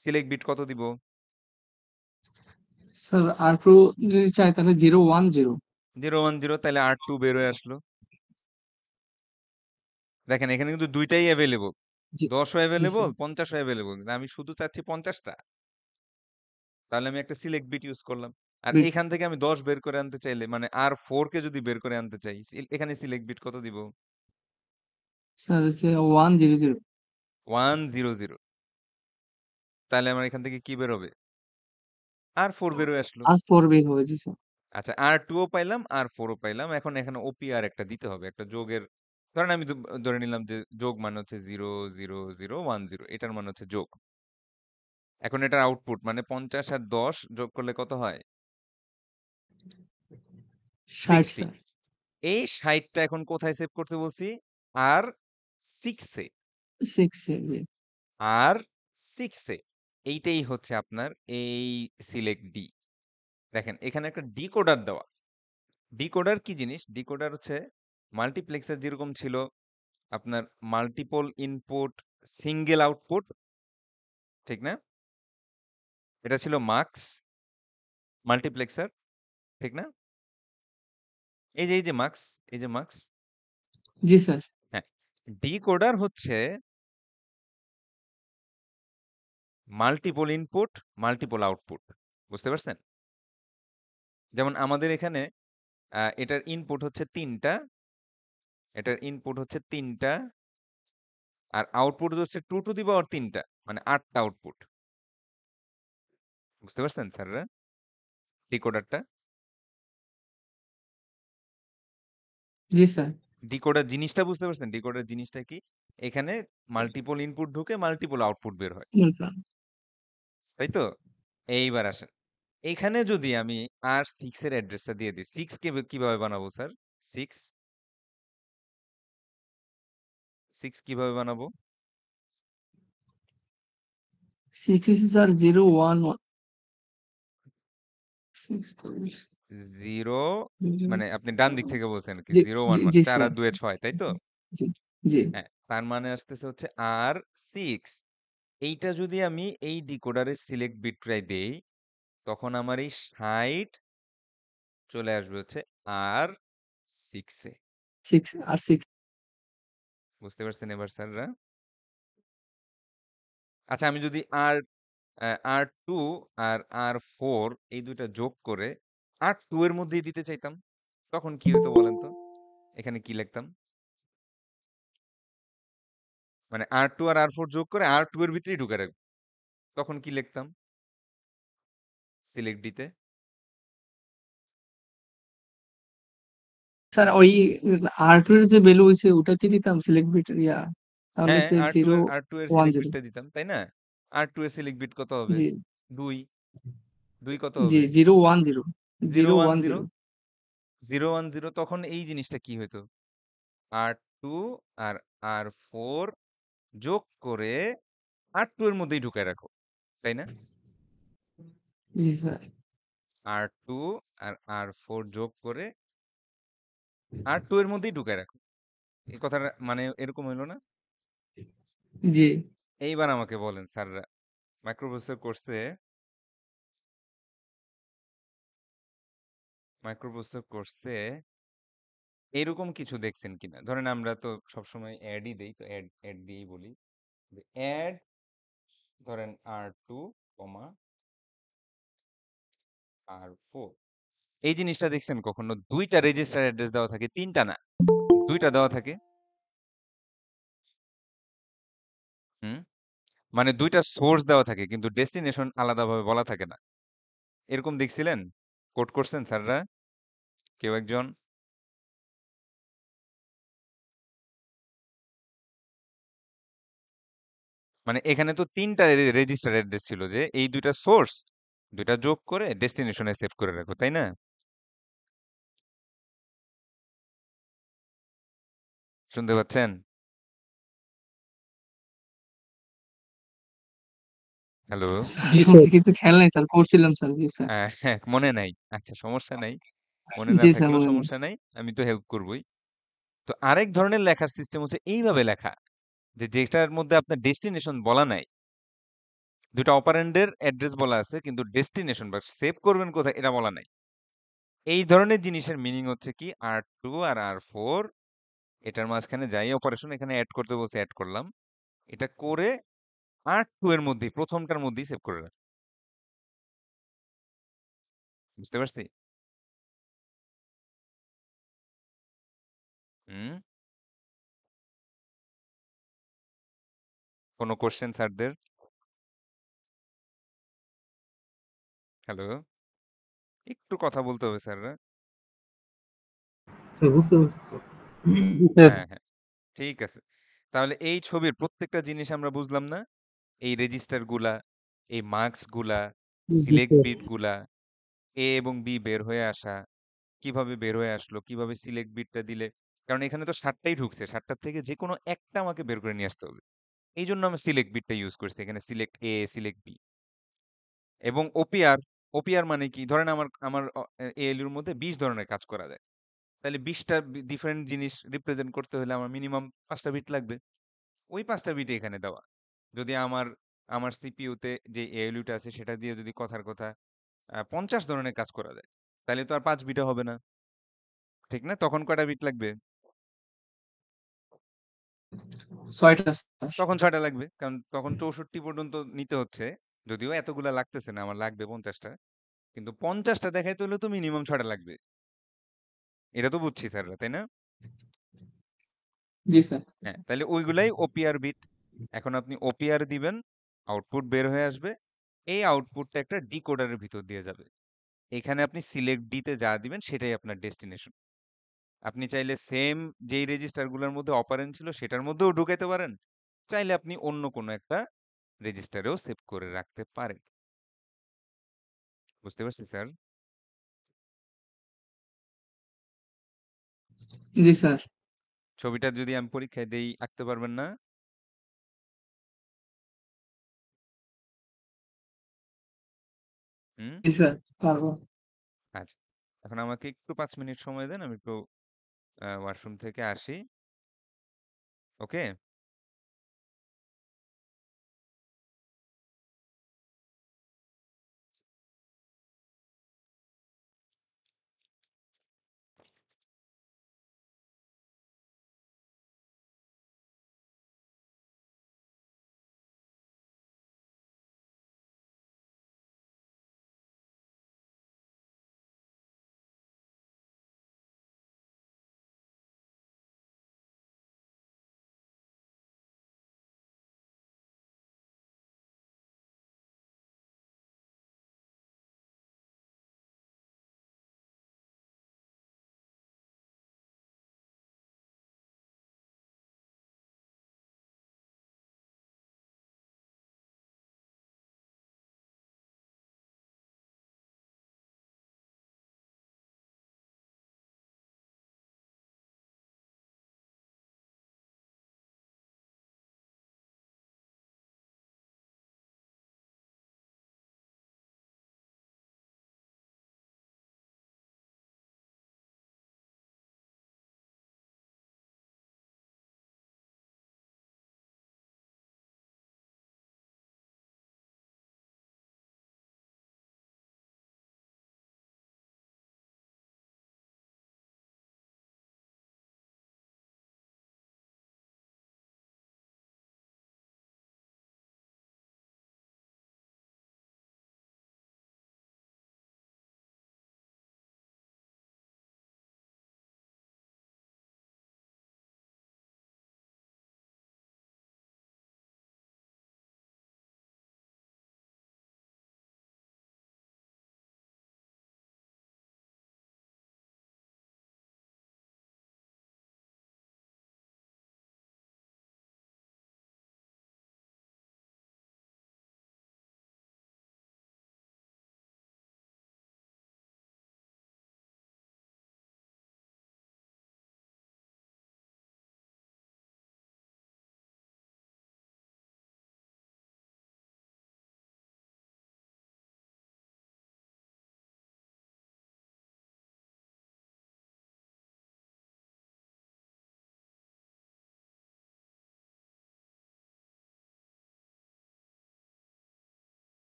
সিলেক্ট বিট কত দিব? স্যার আর প্রো যদি চাই তাহলে 010 010 তাহলে R2 বের হয়ে আসলো। দেখেন এখানে কিন্তু ২ টাই এভেইলেবল। জি ১০ ও জি এভেইলেবল, স্যার ৫০ ও এভেইলেবল। কিন্তু আমি শুধু চাচ্ছি ৫০ টা। তাহলে আমি একটা সিলেক্ট বিট ইউজ করলাম। আর বিট এখান থেকে আমি ১০ বের করে আনতে চাইলে মানে R4 কে যদি বের করে আনতে চাই, এখানে সিলেক্ট বিট কত দিব? স্যার হচ্ছে 100 100 তাহলে আমার এখান থেকে কি বের হবে? R4 বের হয়ে আসলো। আর 4 বের হবে জি স্যার আচ্ছা R2 ও পাইলাম, R4 ও পাইলাম। এখন এখানে OPR একটা দিতে হবে। একটা যোগের ধরেন আমি ধরে নিলাম যে যোগ মানে হচ্ছে 0 0 0 1 0 এটার মানে হচ্ছে যোগ। এখন এটার আউটপুট মানে ৫০ আর ১০ যোগ করলে কত হয়? 60 60। স্যার এই ৬০ টা এখন কোথায় সেভ করতে বলছি? R6 এ। 6 এ জি R6 এ। এইটাই হচ্ছে আপনার এই সিলেক্ট ডি। দেখেন এখানে একটা ডিকোডার দেওয়া। ডিকোডার কি জিনিস? ডিকোডার হচ্ছে মাল্টিপ্লেক্সার যেরকম ছিল আপনার মাল্টিপল ইনপুট, সিঙ্গেল আউটপুট, ঠিক না? এটা ছিল মাক্স মাল্টিপ্লেক্সার, ঠিক না? এই যে মাক্স, এই যে মাক্স। জি স্যার হ্যাঁ। ডিকোডার হচ্ছে মাল্টিপল ইনপুট, মাল্টিপল আউটপুট। বুঝতে পারছেন? যেমন আমাদের এখানে এটার ইনপুট হচ্ছে ৩ টা, এটার ইনপুট হচ্ছে ৩ টা আর আউটপুট হচ্ছে 2 টু দি পাওয়ার ৩ টা। মানে ৮ টা আউটপুট। বুঝতে পারছেন স্যাররা? ডিকোডারটা? জি স্যার ডিকোডার জিনিসটা বুঝতে পারছেন? ডিকোডার জিনিসটা কি? এখানে মাল্টিপল ইনপুট ঢুকে মাল্টিপল আউটপুট বের হয়। বললাম তাই তো? এইবার আসেন। এখানে যদি আমি R6 এর অ্যাড্রেসটা দিয়ে দিই, 6 কিভাবে বানাবো স্যার? 6 কিভাবে বানাবো? 6 হচ্ছে স্যার 011 6 0 মানে আপনি ডান দিক থেকে বলছেন আরকি। জি 011 জি 4 স্যার আর 2 এ 6 তাই তো? জি জি হ্যাঁ, তার মানে আসতেছে হচ্ছে R6। এইটা যদি আমি এই ডিকোডারের সিলেক্ট বিটটায় দেই, তখন আমার এই 60 চলে আসবে হচ্ছে R6 এ। 6 আর 6 বুঝতে পারছেন এবার স্যাররা? আচ্ছা আমি যদি R2 আর R4 এই ২ টা যোগ করে R2 এর মধ্যেই দিতে চাইতাম, তখন কি হইতো বলেন তো? এখানে কি লিখতাম? মানে R2 আর R4 যোগ করে R2 এর ভিতরেই ঢুকায় রাখবো। তখন কি লিখতাম? সিলেক্ট ডিতে? স্যার ওই R2 এর যে ভ্যালু হইছে ওটাকে দিতাম সিলেক্ট বিট তাহলে হ্যাঁ, সে R2 এর সিলেক্ট 010 বিটটা দিতাম, তাই না? R2 এর সিলেক্ট বিট কত হবে? জি ২। ২ কত জি হবে? 010 010 010 010 তখন এই জিনিসটা কি হইতো? R2 আর R4 যোগ করে R2 এর মধ্যেই ঢুকায় রাখো, তাই না? জি স্যার R2 আর R4 যোগ করে R2 এর মধ্যেই ঢুকায় রাখো। এই কথাটা মানে এরকম হইল না? জি এইবার আমাকে বলেন স্যাররা, মাইক্রোপ্রসেসর কোর্সে এরকম কিছু দেখছেন কিনা? ধরেন আমরা তো সবসময় অ্যাডই দেই, তো অ্যাড দিয়েই বলি। অ্যাড ধরেন R2, R4 এই জিনিসটা দেখছেন কখনো? ২ টা রেজিস্টার অ্যাড্রেস দেওয়া থাকে, ৩ টা না, ২ টা দেওয়া থাকে। হুম? মানে ২ টা সোর্স দেওয়া থাকে কিন্তু ডেস্টিনেশন আলাদাভাবে বলা থাকে না। এরকম দেখছিলেন? কোড করছেন স্যাররা? কেউ একজন? মানে এখানে তো ৩ টা রেজিস্টার অ্যাড্রেস ছিল যে এই ২ টা সোর্স, ২ টা যোগ করে ডেস্টিনেশনে সেভ করে রাখো, তাই না? শুনতে পাচ্ছেন? হ্যালো? জি স্যার। কিন্তু খেয়াল নাই স্যার করছিলাম স্যার জি স্যার হ্যাঁ, মনে নাই। আচ্ছা সমস্যা নাই। মনে না জি স্যার থাকলেও মনে নেই সমস্যা নাই। আমি তো হেল্প করবই। তো আরেক ধরনের লেখার সিস্টেম হচ্ছে এইভাবে লেখা, যে যেটার মধ্যে আপনার ডেস্টিনেশন বলা নাই। ২ টা অপারেন্ডের অ্যাড্রেস বলা আছে কিন্তু ডেস্টিনেশন বা সেভ করবেন কোথায় এটা বলা নাই। এই ধরনের জিনিসের মিনিং হচ্ছে কি R2 আর R4 এটার মাঝখানে যাই অপারেশন এখানে এড করতে বলছে এড করলাম। এটা করে R2 এর মধ্যেই প্রথমটার মধ্যেই সেভ করে রাখ। বুঝতে পারছি? হুম? কোনো কোশ্চেন স্যারদের? হ্যালো? একটু কথা বলতে হবে স্যাররা। স্যার বুঝতে পারছি স্যার। জি স্যার। হ্যাঁ, হ্যাঁ। ঠিক আছে। তাহলে এই ছবির প্রত্যেকটা জিনিস আমরা বুঝলাম না? এই রেজিস্টার গুলা, এই মার্কস গুলা, জি সিলেক্ট স্যার। বিট গুলা, A এবং B বের হয়ে আসা, কিভাবে বের হয়ে আসলো, কিভাবে সিলেক্ট বিটটা দিলে, কারণ এখানে তো ৭ টাই ঢুকছে। ৭ টার থেকে যেকোনো একটা আমাকে বের করে নিয়ে আসতে হবে। এইজন্য আমি সিলেক্ট বিটটা ইউজ করছি। এখানে সিলেক্ট A, সিলেক্ট B এবং OPR মানে কি? ধরেন আমার আমার ALU এর মধ্যে ২০ ধরনের কাজ করা যায়। তাহলে ২০ টা ডিফারেন্ট জিনিস রিপ্রেজেন্ট করতে হলে আমার মিনিমাম ৫ টা বিট লাগবে। ওই ৫ টা বিটই এখানে দেওয়া। যদি আমার সিপিইউতে যে ALU টা আছে সেটা দিয়ে যদি কথার কথা ৫০ ধরনের কাজ করা যায়, তাইলে তো আর ৫ বিটে হবে না। ঠিক না? তখন কয়টা বিট লাগবে? ৬ টা স্যার তখন ৬ টা লাগবে। কারণ তখন ৬৪ পর্যন্ত নিতে হচ্ছে। যদিও এতগুলা লাগতেছে না, আমার লাগবে ৫০ টা। কিন্তু ৫০ টা দেখাইতে হলে তো মিনিমাম ৬ টা লাগবে। এটা তো বুঝছি স্যাররা, তাই না? জি স্যার হ্যাঁ, তাইলে ওইগুলাই OPR বিট। এখন আপনি OPR দিবেন, আউটপুট বের হয়ে আসবে। এই আউটপুটটা একটা ডিকোডারের ভিতর দিয়ে যাবে। এখানে আপনি সিলেক্ট ডি তে যা দিবেন সেটাই আপনার ডেস্টিনেশন। আপনি চাইলে সেম যেই রেজিস্টারগুলোর মধ্যে অপারেন্ড ছিল সেটার মধ্যেও ঢুকাইতে পারেন। চাইলে আপনি অন্য কোনো একটা রেজিস্টারেও সেভ করে রাখতে পারেন। বুঝতে পারছি স্যার। জি স্যার। ছবিটা যদি আমি পরীক্ষায় দেই আঁকতে পারবেন না? হুম? জি স্যার, পারবো। আচ্ছা। এখন আমাকে একটু ৫ মিনিট সময় দেন। আমি একটু ওয়াশরুম থেকে আসি। ওকে?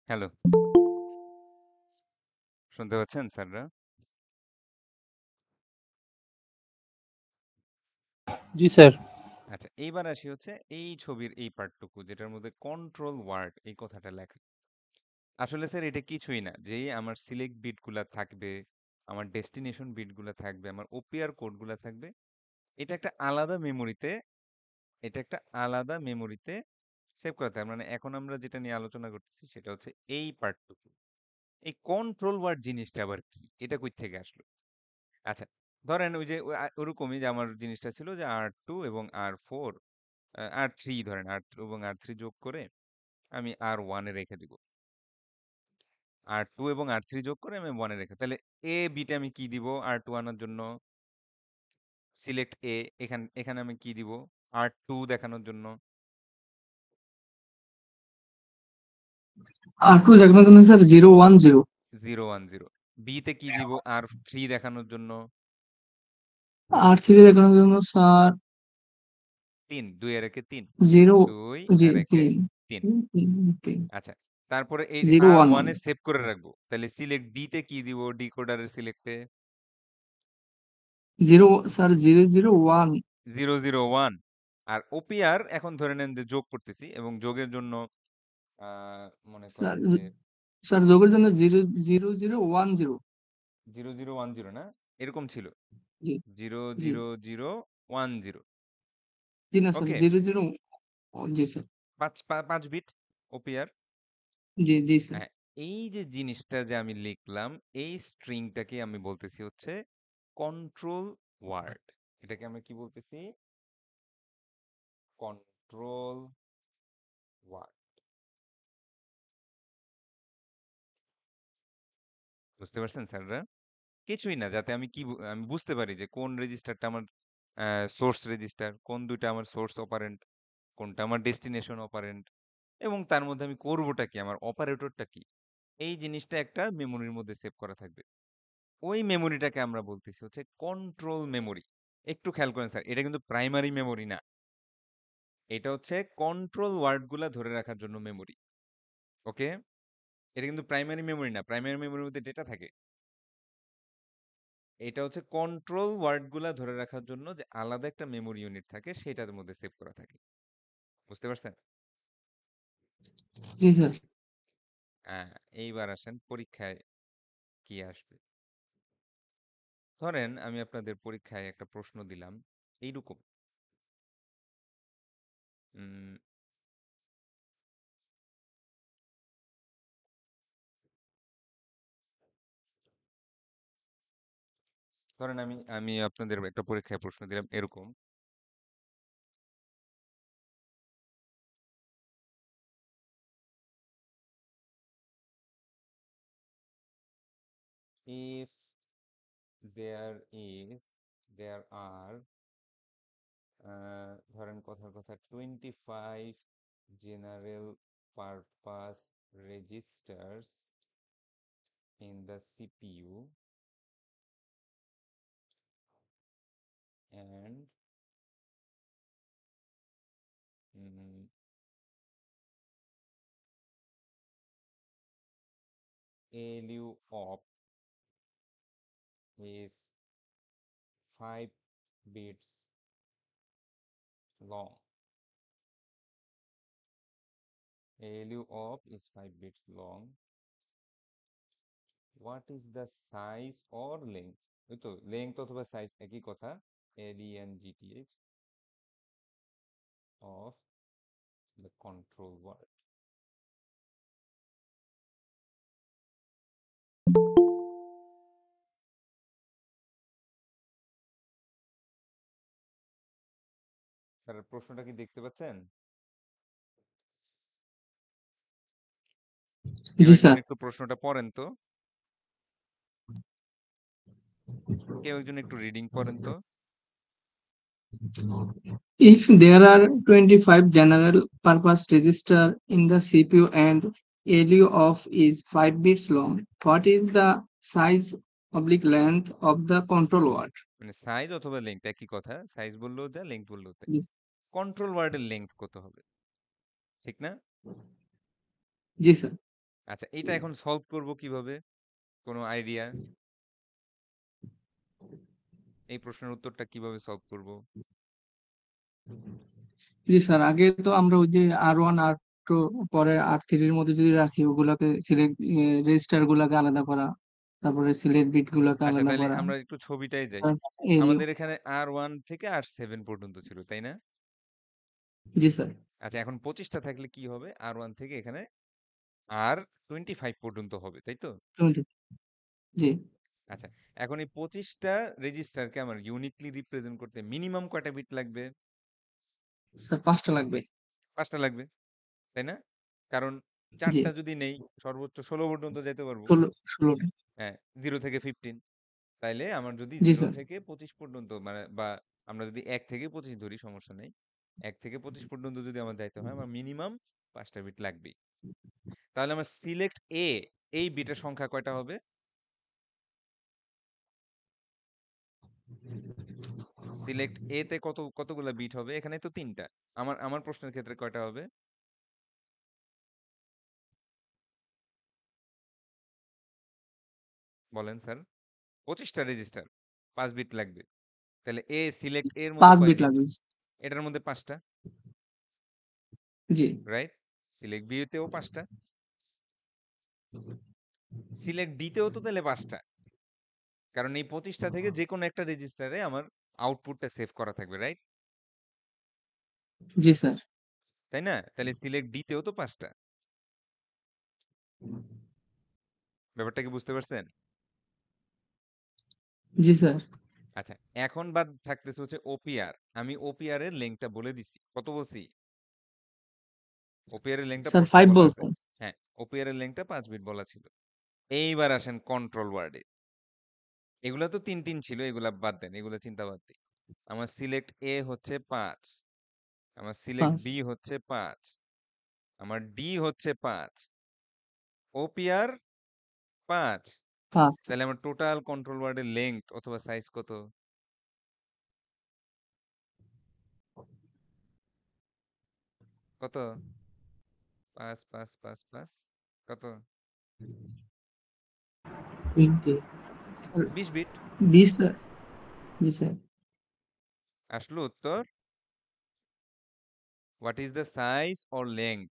হ্যালো, শুনতে পাচ্ছেন স্যাররা? জি স্যার। আচ্ছা, এইবার আসি হচ্ছে এই ছবির এই পার্টটুকু যেটার মধ্যে কন্ট্রোল ওয়ার্ড এই কথাটা লেখা। আসলে স্যার এটা কিছুই না। যেই আমার সিলেক্ট বিটগুলা থাকবে, আমার ডেস্টিনেশন বিটগুলা থাকবে, আমার ওপিআর কোডগুলা থাকবে, এটা একটা আলাদা মেমোরিতে এটা একটা আলাদা মেমোরিতে সেভ করা থাকে। মানে এখন আমরা যেটা নিয়ে আলোচনা করতেছি সেটা হচ্ছে এই পার্টটুকু। এই কন্ট্রোল ওয়ার্ড জিনিসটা আবার কি? এটা কই থেকে আসলো? আচ্ছা, ধরেন ওই যে ওরকমই যে আমার জিনিসটা ছিল যে R2 এবং R4 R3 ধরেন R2 এবং R3 যোগ করে আমি R1 এ রেখে দিব। R2 এবং R3 যোগ করে আমি 1 এ রেখে তাহলে A বিটে আমি কি দিব R2 আনার জন্য? সিলেক্ট A এখানে আমি কি দিব? R2 দেখানোর জন্য R2 দেখানোর জন্য স্যার 010। 010। B তে কি দিব R3 দেখানোর জন্য? R3 দেখানোর জন্য স্যার 3 2 এর একে 3 0 2 জি আর একে 3 3। 3 আচ্ছা, তারপরে এই 011 R1 এ সেভ করে রাখবো। তাহলে সিলেক্ট D তে কি দিব ডিকোডারের সিলেক্টে? 0 স্যার 001 001। আর ওপিআর এখন ধরে নেন যে যোগ করতেছি এবং যোগের জন্য মনে স্যার করেন যে স্যার যোগের জন্য 00010 0010 না? এরকম ছিল। জি জি 00010। জি না স্যার ওকে? 00 জি স্যার 5 বিট ওপিআর। জি জি স্যার হ্যাঁ, এই যে জিনিসটা যে আমি লিখলাম, এই স্ট্রিংটাকে আমি বলতেছি হচ্ছে কন্ট্রোল ওয়ার্ড। এটাকে আমরা কি বলতেছি? Control word. বুঝতে পারছেন স্যাররা? কিছুই না, যাতে আমি আমি বুঝতে পারি যে কোন রেজিস্টারটা আমার সোর্স রেজিস্টার, কোন দুইটা আমার সোর্স অপারেন্ড, কোনটা আমার ডেস্টিনেশন অপারেন্ড, এবং তার মধ্যে আমি করবোটা কি, আমার অপারেটরটা কি, এই জিনিসটা একটা মেমোরির মধ্যে সেভ করা থাকবে। ওই মেমোরিটাকে আমরা বলতেছি হচ্ছে কন্ট্রোল মেমোরি। একটু খেয়াল করেন স্যার, এটা কিন্তু প্রাইমারি মেমোরি না। এটা হচ্ছে কন্ট্রোল ওয়ার্ডগুলা ধরে রাখার জন্য মেমোরি। ওকে? এটা কিন্তু প্রাইমারি মেমোরি না। প্রাইমারি মেমোরির মধ্যে ডেটা থাকে। এটা হচ্ছে কন্ট্রোল ওয়ার্ডগুলা ধরে রাখার জন্য যে আলাদা একটা মেমোরি ইউনিট থাকে সেটার মধ্যে সেভ করা থাকে। বুঝতে পারছেন? জি স্যার হ্যাঁ, এইবার আসেন পরীক্ষায় কি আসবে। ধরেন আমি আপনাদের পরীক্ষায় একটা প্রশ্ন দিলাম এইরকম। উম, ধরেন আমি আমি আপনাদের একটা পরীক্ষায় প্রশ্ন দিলাম এরকম। If there is there are ধরেন কথার কথা 25 general purpose registers in the CPU and mm, ALU op is 5 bits long. ALU op is 5 bits long. What is the size or length? ওই তো লেংথ অথবা সাইজ একই কথা। LENGTH of the control word. Sir প্রশ্নটা কি দেখতে পাচ্ছেন? কেউ জি একজন স্যার একটু প্রশ্নটা পড়েন তো। কেউ একজন একটু রিডিং পড়েন তো। if there are 25 general purpose register in the CPU and ALU of is 5 bits long, what is the size oblique length of the control word? মানে সাইজ অথবা লেংথ একই কথা। সাইজ বললেও যা, লেংথ বললেও তাই। জি কন্ট্রোল ওয়ার্ডের লেংথ কত হবে? ঠিক না? জি স্যার আচ্ছা, এটা এখন সলভ করব কিভাবে? কোনো আইডিয়া? এই প্রশ্নের উত্তরটা কিভাবে সলভ করব? জি স্যার, আগে তো আমরা ওই যে R1 R2 পরে R3 এর মধ্যে যদি রাখি, ওগুলাকে সিলেক্ট রেজিস্টার গুলাকে আলাদা করা, তারপরে সিলেক্ট বিট গুলাকে আচ্ছা, আলাদা তাহলে করা, আমরা একটু ছবিটায় যাই। এলিও। আমাদের এখানে R1 থেকে R7 পর্যন্ত ছিল, তাই না? জি স্যার। আচ্ছা, এখন 25টা থাকলে কি হবে? R1 থেকে এখানে R25 পর্যন্ত হবে, তাই তো? 20। জি আচ্ছা, এখন এই 25টা রেজিস্টারকে আমার ইউনিকলি রিপ্রেজেন্ট করতে মিনিমাম কয়টা বিট লাগবে? স্যার, 5টা লাগবে। 5টা লাগবে, তাই না? কারণ জি 4টা যদি নেই, সর্বোচ্চ 16 পর্যন্ত যেতে পারবো। 16টা। হ্যাঁ, 0 থেকে 15। তাইলে আমার যদি জি 0 স্যার। থেকে 25 পর্যন্ত মানে বা আমরা যদি 1 থেকে 25 ধরি, সমস্যা নেই। 1 থেকে 25 পর্যন্ত যদি আমার যাইতে হয়, আমার মিনিমাম 5টা বিট লাগবেই। তাহলে আমার সিলেক্ট এ এই বিটের সংখ্যা কয়টা হবে? সিলেক্ট এ তে কতগুলা বিট হবে? এখানে তো 3টা। আমার প্রশ্নের ক্ষেত্রে কয়টা হবে? বলেন স্যার। 25টা রেজিস্টার, 5 বিট লাগবে। তাহলে সিলেক্ট এর মধ্যে 5 কয় বিট বিট? লাগবে। এটার মধ্যে 5টা, জি রাইট? সিলেক্ট বি তেও 5টা, সিলেক্ট ডি তেও তো তাহলে 5টা। কারণ এই 25টা থেকে যে কোনো একটা রেজিস্টারে আমার আউটপুটটা সেভ করা থাকবে, রাইট? জি স্যার। তাই না? তাহলে সিলেক্ট ডি তেও তো 5টা। ব্যাপারটা কি বুঝতে পারছেন? জি স্যার। আচ্ছা, এখন বাদ থাকতেছে হচ্ছে ওপিআর। আমি ওপিআর এর লেংথটা বলে দিছি। কত বলছি? ওপিআর এর লেংথটা স্যার, প্রশ্নে 5 বলা আছে। বলছেন। হ্যাঁ, ওপিআর এর লেংথটা 5 বিট বলা ছিল। এইবার আসেন কন্ট্রোল ওয়ার্ডে। এগুলা তো 3 ছিল, এগুলা বাদ দেন, এগুলা চিন্তা বাদ দিই। আমার সিলেক্ট এ হচ্ছে 5, আমার সিলেক্ট 5 বি হচ্ছে 5, আমার ডি হচ্ছে 5, ওপিআর 5। 5 তাহলে আমার টোটাল কন্ট্রোল ওয়ার্ডের লেংথ অথবা সাইজ কত? কত? 5 5 5 5 কত? 20. স্যার। 20 বিট। 20 স্যার। জি স্যার। আসলো উত্তর। What is the size or length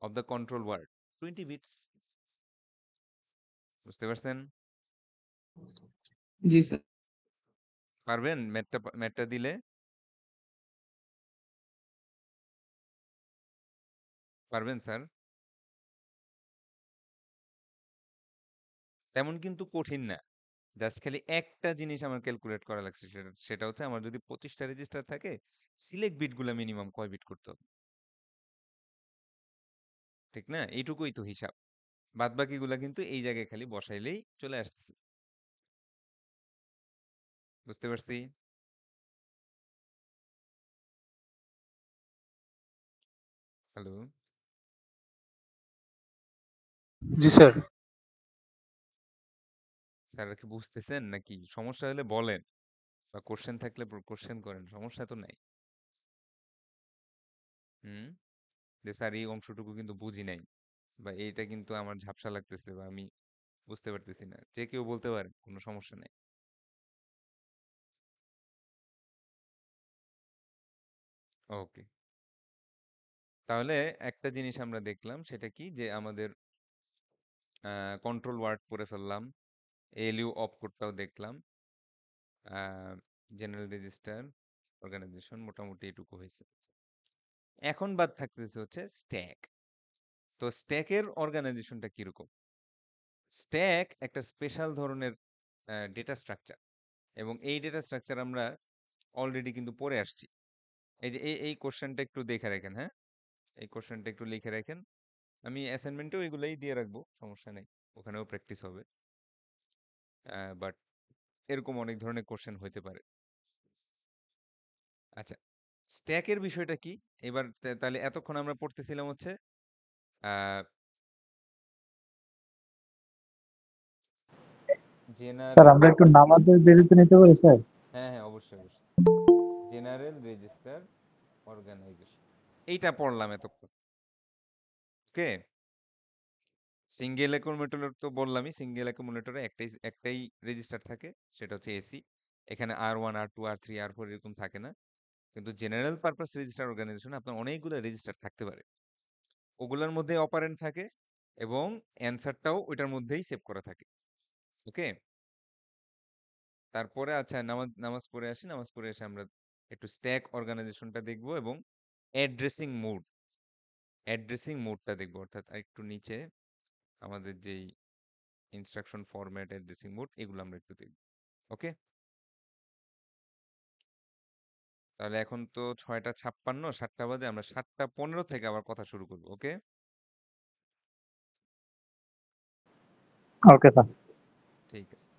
of the control word? 20 bits. বুঝতে পারছেন? জি স্যার। পারবেন ম্যাথটা দিলে? পারবেন স্যার? তেমন কিন্তু কঠিন না। জাস্ট খালি একটা জিনিস আমার ক্যালকুলেট করা লাগছে, সেটা হচ্ছে আমার যদি 25টা রেজিস্টার থাকে, সিলেক্ট বিটগুলা মিনিমাম কয় বিট করতে হবে, ঠিক না? এইটুকুই তো হিসাব। বাদ বাকিগুলা কিন্তু এই জায়গায় খালি বসাইলেই চলে আসতেছে। বুঝতে পারছি? হ্যালো জি স্যার। স্যার, কি বুঝতেছেন নাকি? সমস্যা হলে বলেন, বা কোশ্চেন থাকলে কোশ্চেন করেন, সমস্যা তো নাই। হুম, যে স্যার এই অংশটুকু কিন্তু বুঝি নাই, বা এইটা কিন্তু আমার ঝাপসা লাগতেছে, বা আমি বুঝতে পারতেছি না, যে কেউ বলতে পারে, কোনো সমস্যা নেই। ওকে, তাহলে একটা জিনিস আমরা দেখলাম, সেটা কি, যে আমাদের কন্ট্রোল ওয়ার্ড পড়ে ফেললাম, এলইউ অফ কোডটাও দেখলাম, জেনারেল রেজিস্টার অর্গানাইজেশন, মোটামুটি এটুকু হয়েছে। এখন বাদ থাকতেছে হচ্ছে স্ট্যাক। তো স্ট্যাকের অর্গানাইজেশনটা কিরকম? স্ট্যাক একটা স্পেশাল ধরনের ডেটা স্ট্রাকচার, এবং এই ডেটা স্ট্রাকচার আমরা অলরেডি কিন্তু পড়ে আসছি। এই যে এই কোশ্চেনটা একটু দেখে রাখেন, হ্যাঁ, এই কোশ্চেনটা একটু লিখে রাখেন। আমি অ্যাসাইনমেন্টেও এগুলাই দিয়ে রাখবো, সমস্যা নেই, ওখানেও প্র্যাকটিস হবে। বাট এরকম অনেক ধরনের কোশ্চেন হইতে পারে। আচ্ছা, স্ট্যাকের বিষয়টা কি? এবার তাহলে এতক্ষণ আমরা পড়তেছিলাম হচ্ছে স্যার, জেনারেল, আমরা একটু নামাজের বিরতি নিতে পারি স্যার? হ্যাঁ হ্যাঁ, অবশ্যই অবশ্যই, জেনারেল রেজিস্টার অর্গানাইজেশন এইটা পড়লাম এতক্ষণ। ওকে, সিঙ্গেল অ্যাকুমুলেটর তো বললামই, সিঙ্গেল অ্যাকুমুলেটরে একটাই রেজিস্টার থাকে, সেটা হচ্ছে এসি। এখানে R1 R2 R3 R4 এরকম থাকে না। কিন্তু জেনারেল পারপাস রেজিস্টার অর্গানাইজেশনে আপনার অনেকগুলো রেজিস্টার থাকতে পারে, ওগুলোর মধ্যে অপারেন্ড থাকে এবং অ্যান্সারটাও ওইটার মধ্যেই সেভ করা থাকে। ওকে, তারপরে আচ্ছা নামাজ নামাজ পড়ে আসি, নামাজ পড়ে এসে আমরা একটু স্ট্যাক অর্গানাইজেশনটা দেখবো এবং অ্যাড্রেসিং মোডটা দেখবো, অর্থাৎ একটু নিচে আমাদের যেই ইনস্ট্রাকশন ফরম্যাট, অ্যাড্রেসিং মোড, এগুলো আমরা একটু দেখব। ওকে, তাহলে এখন তো 6:56, 7টা বাজে, আমরা 7:15 থেকে আবার কথা শুরু করবো। ওকে, ওকে স্যার। ঠিক আছে।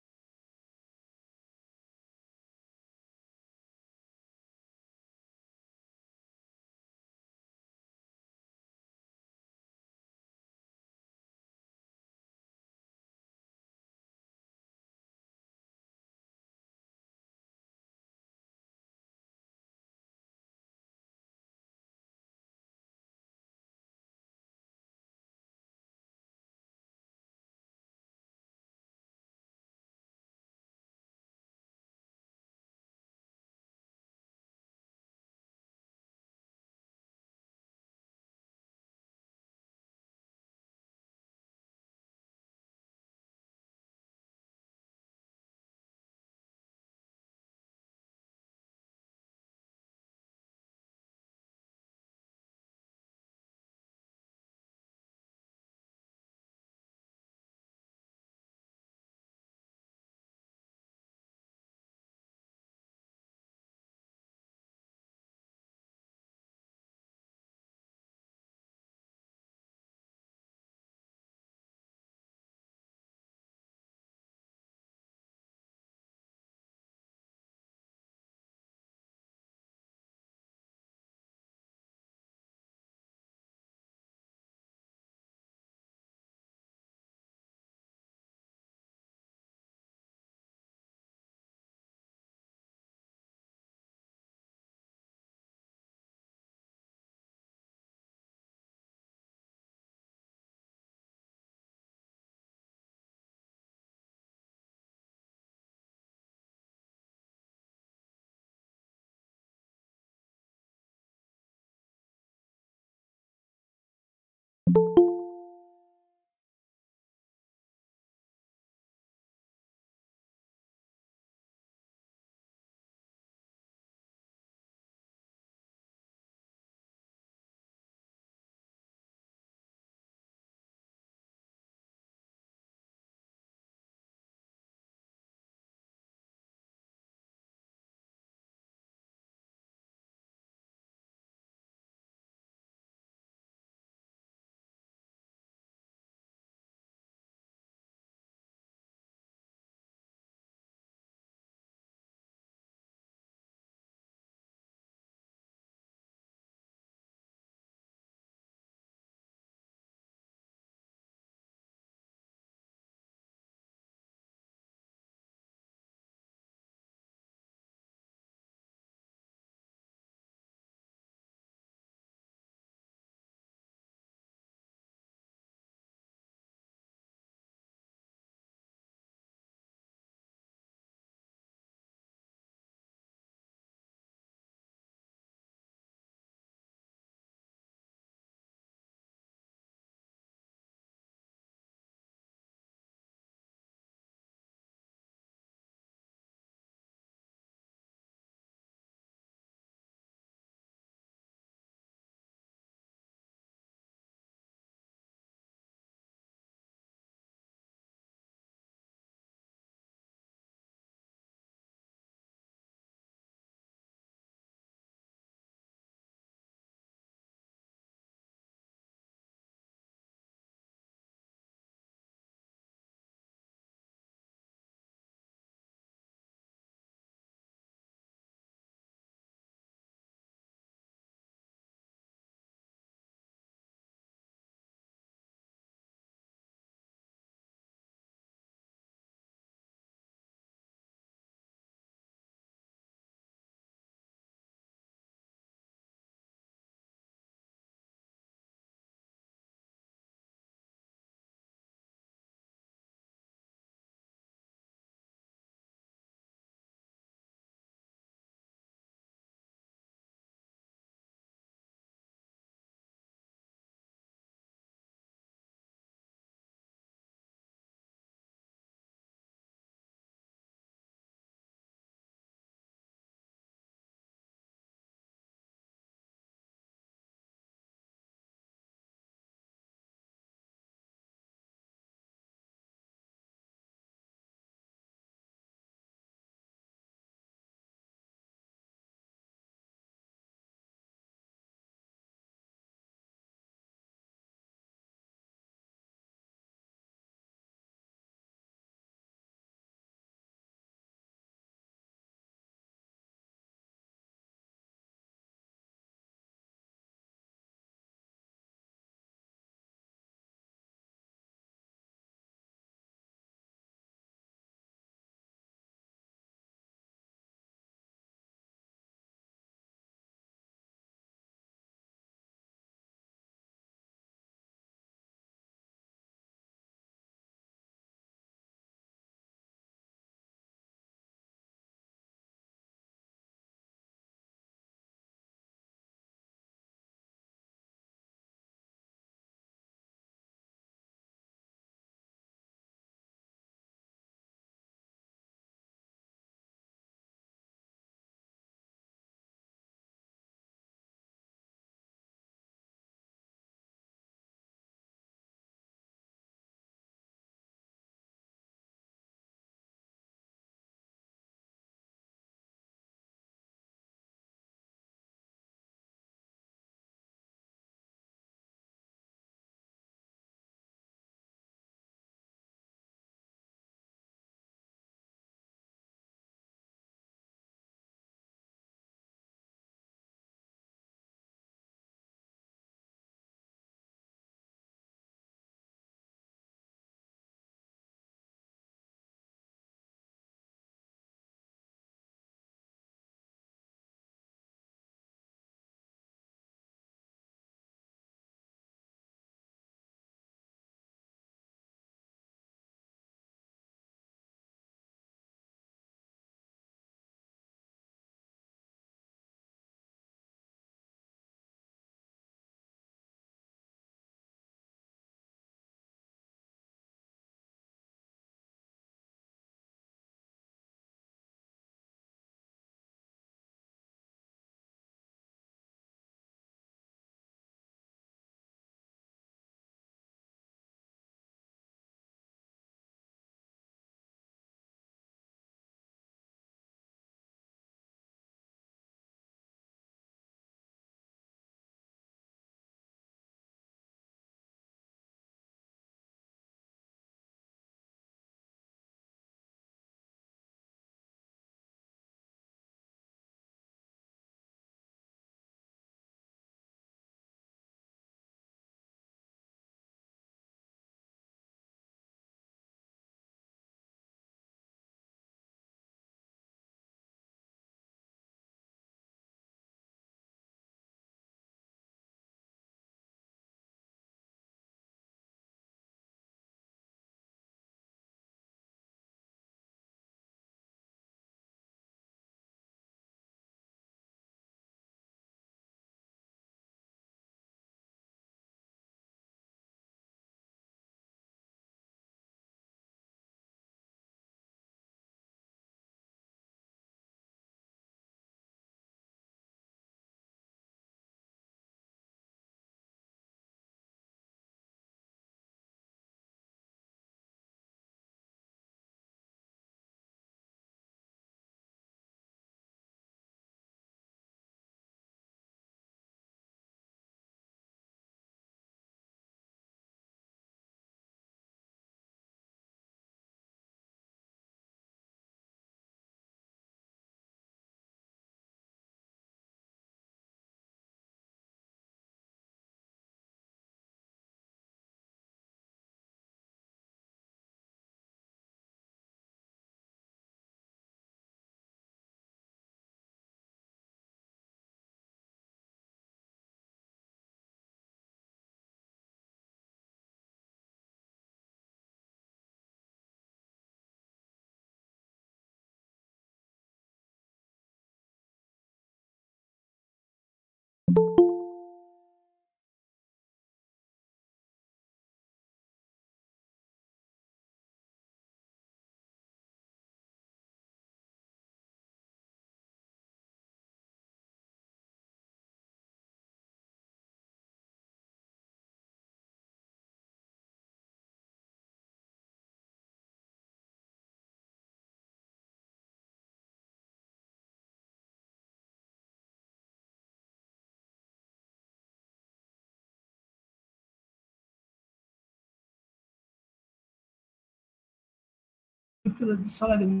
করে সরাই দেবেন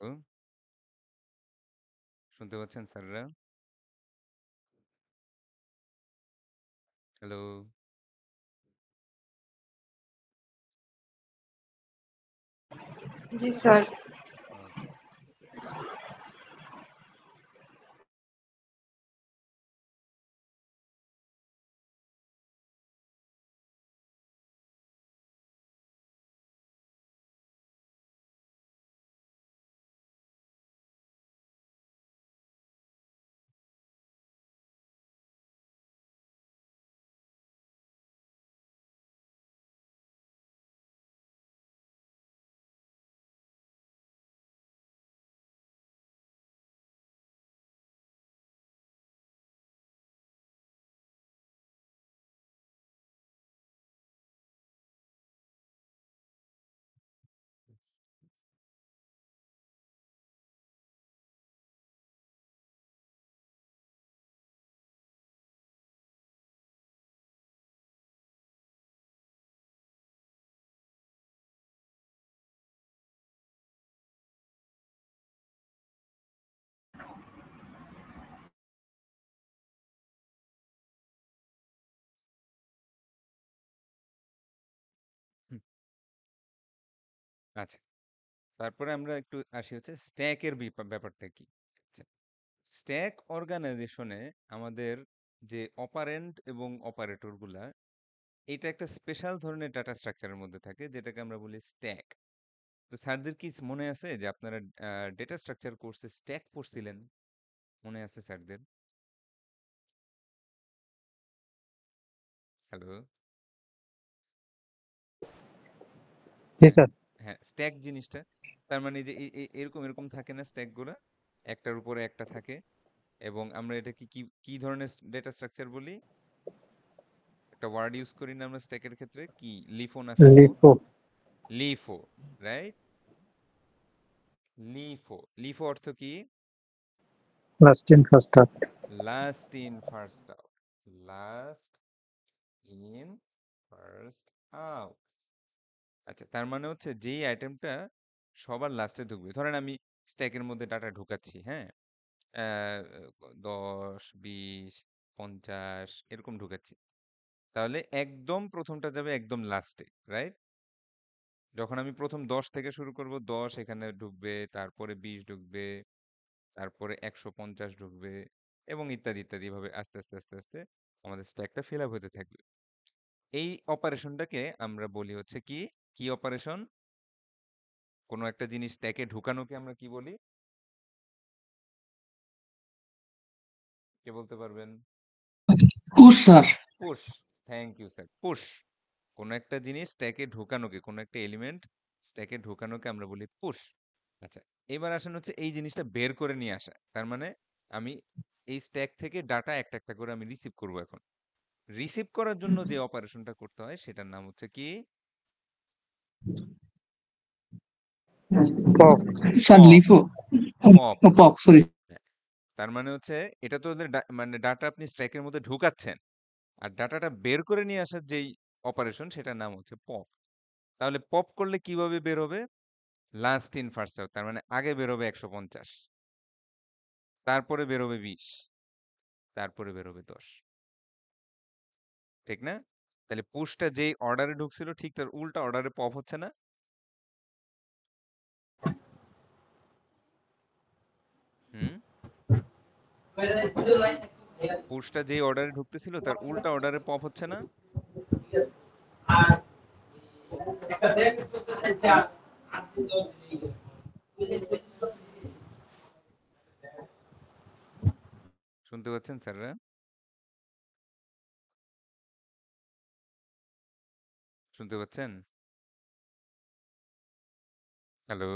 হ্যালো? শুনতে পাচ্ছেন স্যাররা? হ্যালো? জি স্যার। ওকে। হুম, আচ্ছা। তারপরে আমরা একটু আসি হচ্ছে স্ট্যাকের ব্যাপারটা কি? আচ্ছা, স্ট্যাক অর্গানাইজেশনে আমাদের যে অপারেন্ড এবং অপারেটর গুলা এটা একটা স্পেশাল ধরনের ডাটা স্ট্রাকচারের মধ্যে থাকে যেটাকে আমরা বলি স্ট্যাক। তো স্যারদের কি মনে আছে যে আপনারা ডেটা স্ট্রাকচার কোর্সে স্ট্যাক পড়ছিলেন? মনে আছে স্যারদের? হ্যালো? জি স্যার। হ্যাঁ, স্ট্যাক জিনিসটা তার মানে যে এরকম এরকম থাকে না স্ট্যাক গুলা? একটার উপরে একটা থাকে এবং আমরা এটাকে কি কি ধরনের ডেটা স্ট্রাকচার বলি? একটা ওয়ার্ড ইউজ করি না আমরা স্ট্যাকের ক্ষেত্রে কি লিফো না FIFO? Lipo. LIFO, right? LIFO LIFO অর্থ কি? Last in first out. Last in first out. Last in first out. আচ্ছা, তার মানে হচ্ছে যেই আইটেমটা সবার লাস্টে ঢুকবে, ধরেন আমি স্ট্যাকের মধ্যে ডাটা ঢুকাচ্ছি, হ্যাঁ, 10, 20, 50 এরকম ঢুকাচ্ছি, তাহলে একদম প্রথমটা যাবে একদম লাস্টে, রাইট? যখন আমি প্রথম 10 থেকে শুরু করব, 10 এখানে ঢুকবে, তারপরে 20 ঢুকবে, তারপরে 150 ঢুকবে, এবং ইত্যাদি ইত্যাদি ভাবে আস্তে আস্তে আস্তে আস্তে আমাদের স্ট্যাকটা ফিল আপ হতে থাকবে। এই অপারেশনটাকে আমরা বলি হচ্ছে কি, কি অপারেশন? কোনো একটা জিনিস স্ট্যাকে ঢুকানোকে আমরা কি বলি? কে বলতে পারবেন? Push sir. Push. Thank you sir, push. কোনো একটা জিনিস স্ট্যাকে ঢুকানোকে, কোনো একটা এলিমেন্ট স্ট্যাকে ঢুকানোকে আমরা বলি পুশ। আচ্ছা, এবার আসেন হচ্ছে এই জিনিসটা বের করে নিয়ে আসা, তার মানে আমি এই স্ট্যাক থেকে ডাটা একটা একটা করে আমি রিসিভ করব। এখন রিসিভ করার জন্য যে অপারেশনটা করতে হয় সেটার নাম হচ্ছে কি? Pop. Sir pop. LIFO. Pop. Pop sorry. তার মানে হচ্ছে এটা তো ওদের মানে ডাটা আপনি স্ট্যাকের মধ্যে ঢুকাচ্ছেন, আর ডাটাটা বের করে নিয়ে আসার যেই অপারেশন সেটার নাম হচ্ছে পপ। তাহলে পপ করলে কিভাবে বের হবে? লাস্ট ইন ফার্স্ট আউট, তার মানে আগে বেরোবে 150, তারপরে বেরোবে 20, তারপরে বেরোবে 10, ঠিক না? তাহলে পুশটা যেই অর্ডারে ঢুকছিল ঠিক তার উল্টা অর্ডারে পপ হচ্ছে না? হুম, পুশটা যেই অর্ডারে ঢুকতেছিল তার উল্টা অর্ডারে পপ হচ্ছে না? শুনতে পাচ্ছেন স্যাররা? শুনতে পাচ্ছেন? হ্যালো?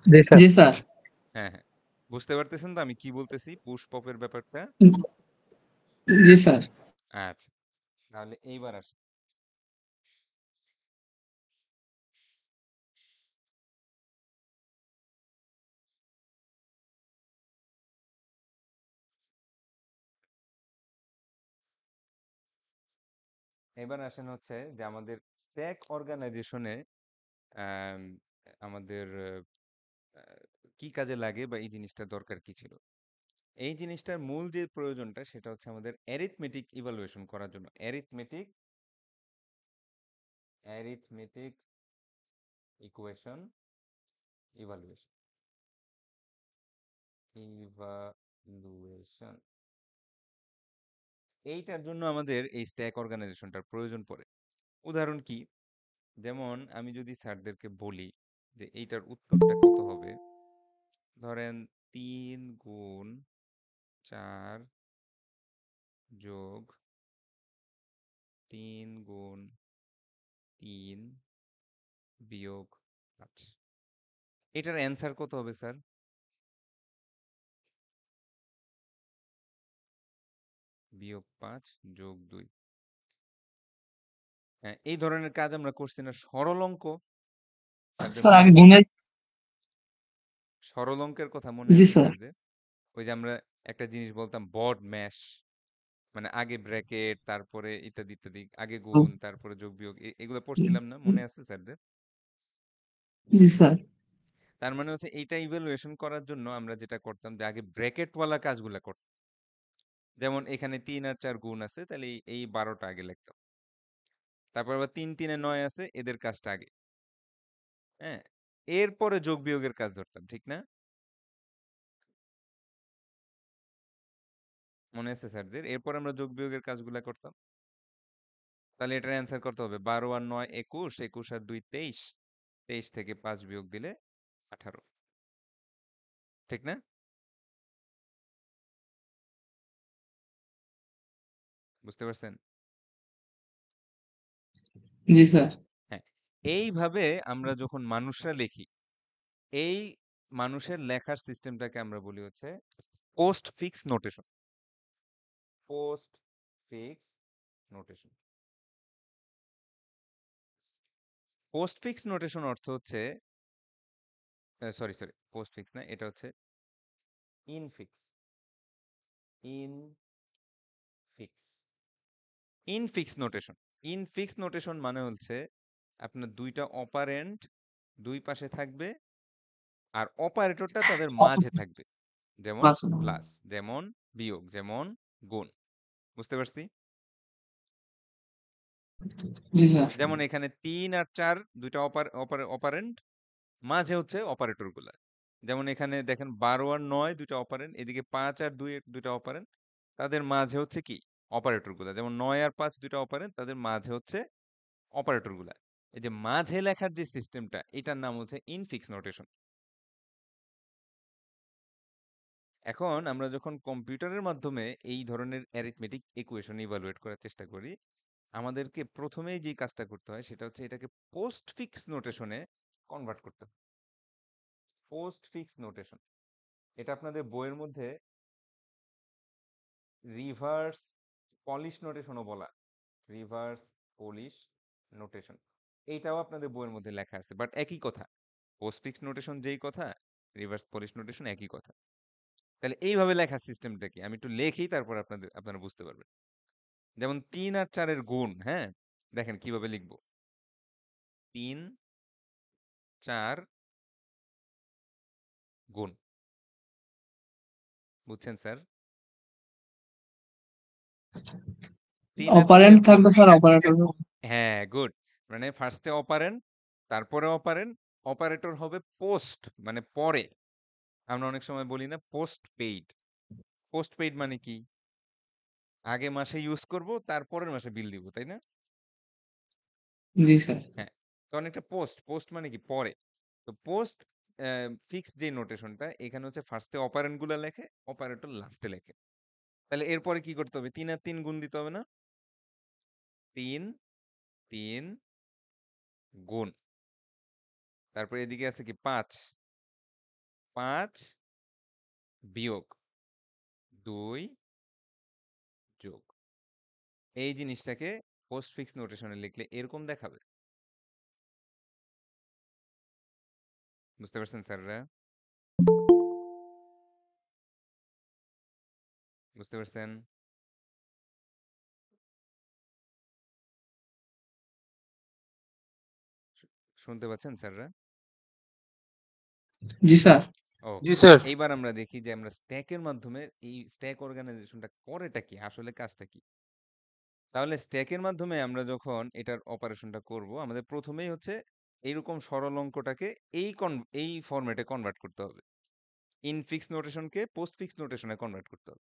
জি স্যার। জি স্যার। হ্যাঁ হ্যাঁ, বুঝতে পারতেছেন তো আমি কি বলতেছি পুশ পপের ব্যাপারটা? জি স্যার। আচ্ছা, তাহলে এইবার আসি। এবার আসেন হচ্ছে যে আমাদের স্ট্যাক অর্গানাইজেশনে আমাদের কি কাজে লাগে বা এই জিনিসটা দরকার কি ছিল? এই জিনিসটার মূল যে প্রয়োজনটা সেটা হচ্ছে আমাদের অ্যারিথমেটিক ইভালুয়েশন করার জন্য। অ্যারিথমেটিক ইকুয়েশন ইভালুয়েশন এইটার জন্য আমাদের এই স্ট্যাক অর্গানাইজেশনটার প্রয়োজন পড়ে। উদাহরণ কি? যেমন আমি যদি স্যারদেরকে বলি যে এইটার উত্তরটা কত হবে, ধরেন 3 গুণ 4 যোগ 3 গুণ 3 বিয়োগ 5, এটার অ্যান্সার কত হবে স্যার? বিয়োগ 5 যোগ 2। হ্যাঁ, এই ধরনের কাজ আমরা করছি না সরল অঙ্ক? স্যারদের স্যার মনে আগে আছে? গুণের সরল অঙ্কের কথা মনে জি আছে স্যার স্যারদের? ওই যে আমরা একটা জিনিস বলতাম বড ম্যাশ, মানে আগে ব্র্যাকেট তারপরে ইত্যাদি ইত্যাদি, আগে গুণ তারপরে যোগ বিয়োগ, এগুলো পড়ছিলাম না? মনে আছে স্যারদের? জি স্যার তার মানে হচ্ছে এইটা ইভ্যালুয়েশন করার জন্য আমরা যেটা করতাম যে আগে ব্র্যাকেটওয়ালা কাজগুলো করতাম। যেমন এখানে 3 আর 4 গুণ আছে, তাহলে এই 12টা আগে লিখতাম। তারপর আবার 3 3 এ 9 আছে, এদের কাজটা আগে। হ্যাঁ, এরপরে যোগ বিয়োগের কাজ ধরতাম, ঠিক না? মনে আছে স্যারদের? এরপর আমরা যোগ বিয়োগের কাজগুলা করতাম। তাহলে এটার অ্যান্সার কত হবে? 12 আর 9 21, 21 আর 2 23, 23 থেকে 5 বিয়োগ দিলে 18, ঠিক না? বুঝতে পারছেন? জি স্যার হ্যাঁ, এইভাবে আমরা যখন মানুষরা লিখি, এই মানুষের লেখার সিস্টেমটাকে আমরা বলি হচ্ছে post fix notation. Post fix notation. Post fix notation অর্থ হচ্ছে, সরি পোস্ট ফিক্স না, এটা হচ্ছে infix. Infix infix notation. Infix notation মানে হচ্ছে আপনার দুইটা অপারেন্ট দুই পাশে থাকবে আর অপারেটরটা তাদের মাঝে থাকবে। যেমন প্লাস প্লাস, যেমন বিয়োগ, যেমন গুণ। বুঝতে পারছি? জি স্যার যেমন এখানে 3 আর 4 দুইটা অপারেন্ট, মাঝে হচ্ছে অপারেটর গুলা। যেমন এখানে দেখেন 12 আর 9 দুইটা অপারেন্ট, এদিকে 5 আর 2 দুইটা অপারেন্ট, তাদের মাঝে হচ্ছে কি? অপারেটর গুলা। যেমন 9 আর 5 দুইটা অপারেন্ট, তাদের মাঝে হচ্ছে অপারেটর গুলা। এই যে মাঝে লেখার যে সিস্টেমটা, এটার নাম হচ্ছে ইনফিক্স নোটেশন। এখন আমরা যখন কম্পিউটারের মাধ্যমে এই ধরনের অ্যারিথমেটিক ইকুয়েশন ইভালুয়েট করার চেষ্টা করি, আমাদেরকে প্রথমেই যে কাজটা করতে হয় সেটা হচ্ছে এটাকে পোস্ট ফিক্স নোটেশনে কনভার্ট করতে হয়। পোস্ট ফিক্স নোটেশন, এটা আপনাদের বইয়ের মধ্যে রিভার্স পলিশ নোটেশনও বলা। রিভার্স পলিশ নোটেশন, এইটাও আপনাদের বইয়ের মধ্যে লেখা আছে, বাট একই কথা। পোস্ট ফিক্স নোটেশন যেই কথা, রিভার্স পলিশ নোটেশন একই কথা। তাহলে এইভাবে লেখার সিস্টেমটা কি আমি একটু লেখি, তারপর আপনারা বুঝতে পারবেন। যেমন 3 আর 4 এর গুণ, হ্যাঁ, দেখেন কিভাবে লিখবো। 3 4 গুণ। বুঝছেন স্যার? 3 আর 4 অপারেন্ট এর গুণ। থাকবে স্যার অপারেটর হ্যাঁ, গুড। মানে ফার্স্টে অপারেন্ট, তারপরে অপারেন্ট, অপারেটর হবে পোস্ট মানে পরে। আমরা অনেক সময় বলি না পোস্ট পেইড। পোস্ট পেইড মানে কি? আগে মাসে ইউজ করব, তারপরের মাসে বিল দিব, তাই না? জি স্যার হ্যাঁ, তো অনেকটা পোস্ট, পোস্ট মানে কি? পরে। তো পোস্ট ফিক্স যে নোটেশনটা, এখানে হচ্ছে ফার্স্টে অপারেন্ট গুলা লেখে, অপারেটর লাস্টে লেখে। তাহলে এরপরে কি করতে হবে? 3 আর 3 গুণ দিতে হবে না? 3 3 গুণ। তারপরে এদিকে আছে কি? 5 5 বিয়োগ 2 যোগ। এই জিনিসটাকে পোস্ট ফিক্স নোটেশনে লিখলে এরকম দেখাবে। বুঝতে পারছেন স্যাররা? বুঝতে পারছেন? শুনতে পাচ্ছেন স্যাররা? জি স্যার ওকে, জি স্যার। এইবার আমরা দেখি যে আমরা স্ট্যাকের মাধ্যমে এই স্ট্যাক অর্গানাইজেশনটা করেটা কি, আসলে কাজটা কি। তাহলে স্ট্যাকের মাধ্যমে আমরা যখন এটার অপারেশনটা করব, আমাদের প্রথমেই হচ্ছে এইরকম সরল অঙ্কটাকে এই ফরম্যাটে কনভার্ট করতে হবে। ইনফিক্স নোটেশনকে পোস্ট ফিক্স নোটেশনে কনভার্ট করতে হবে।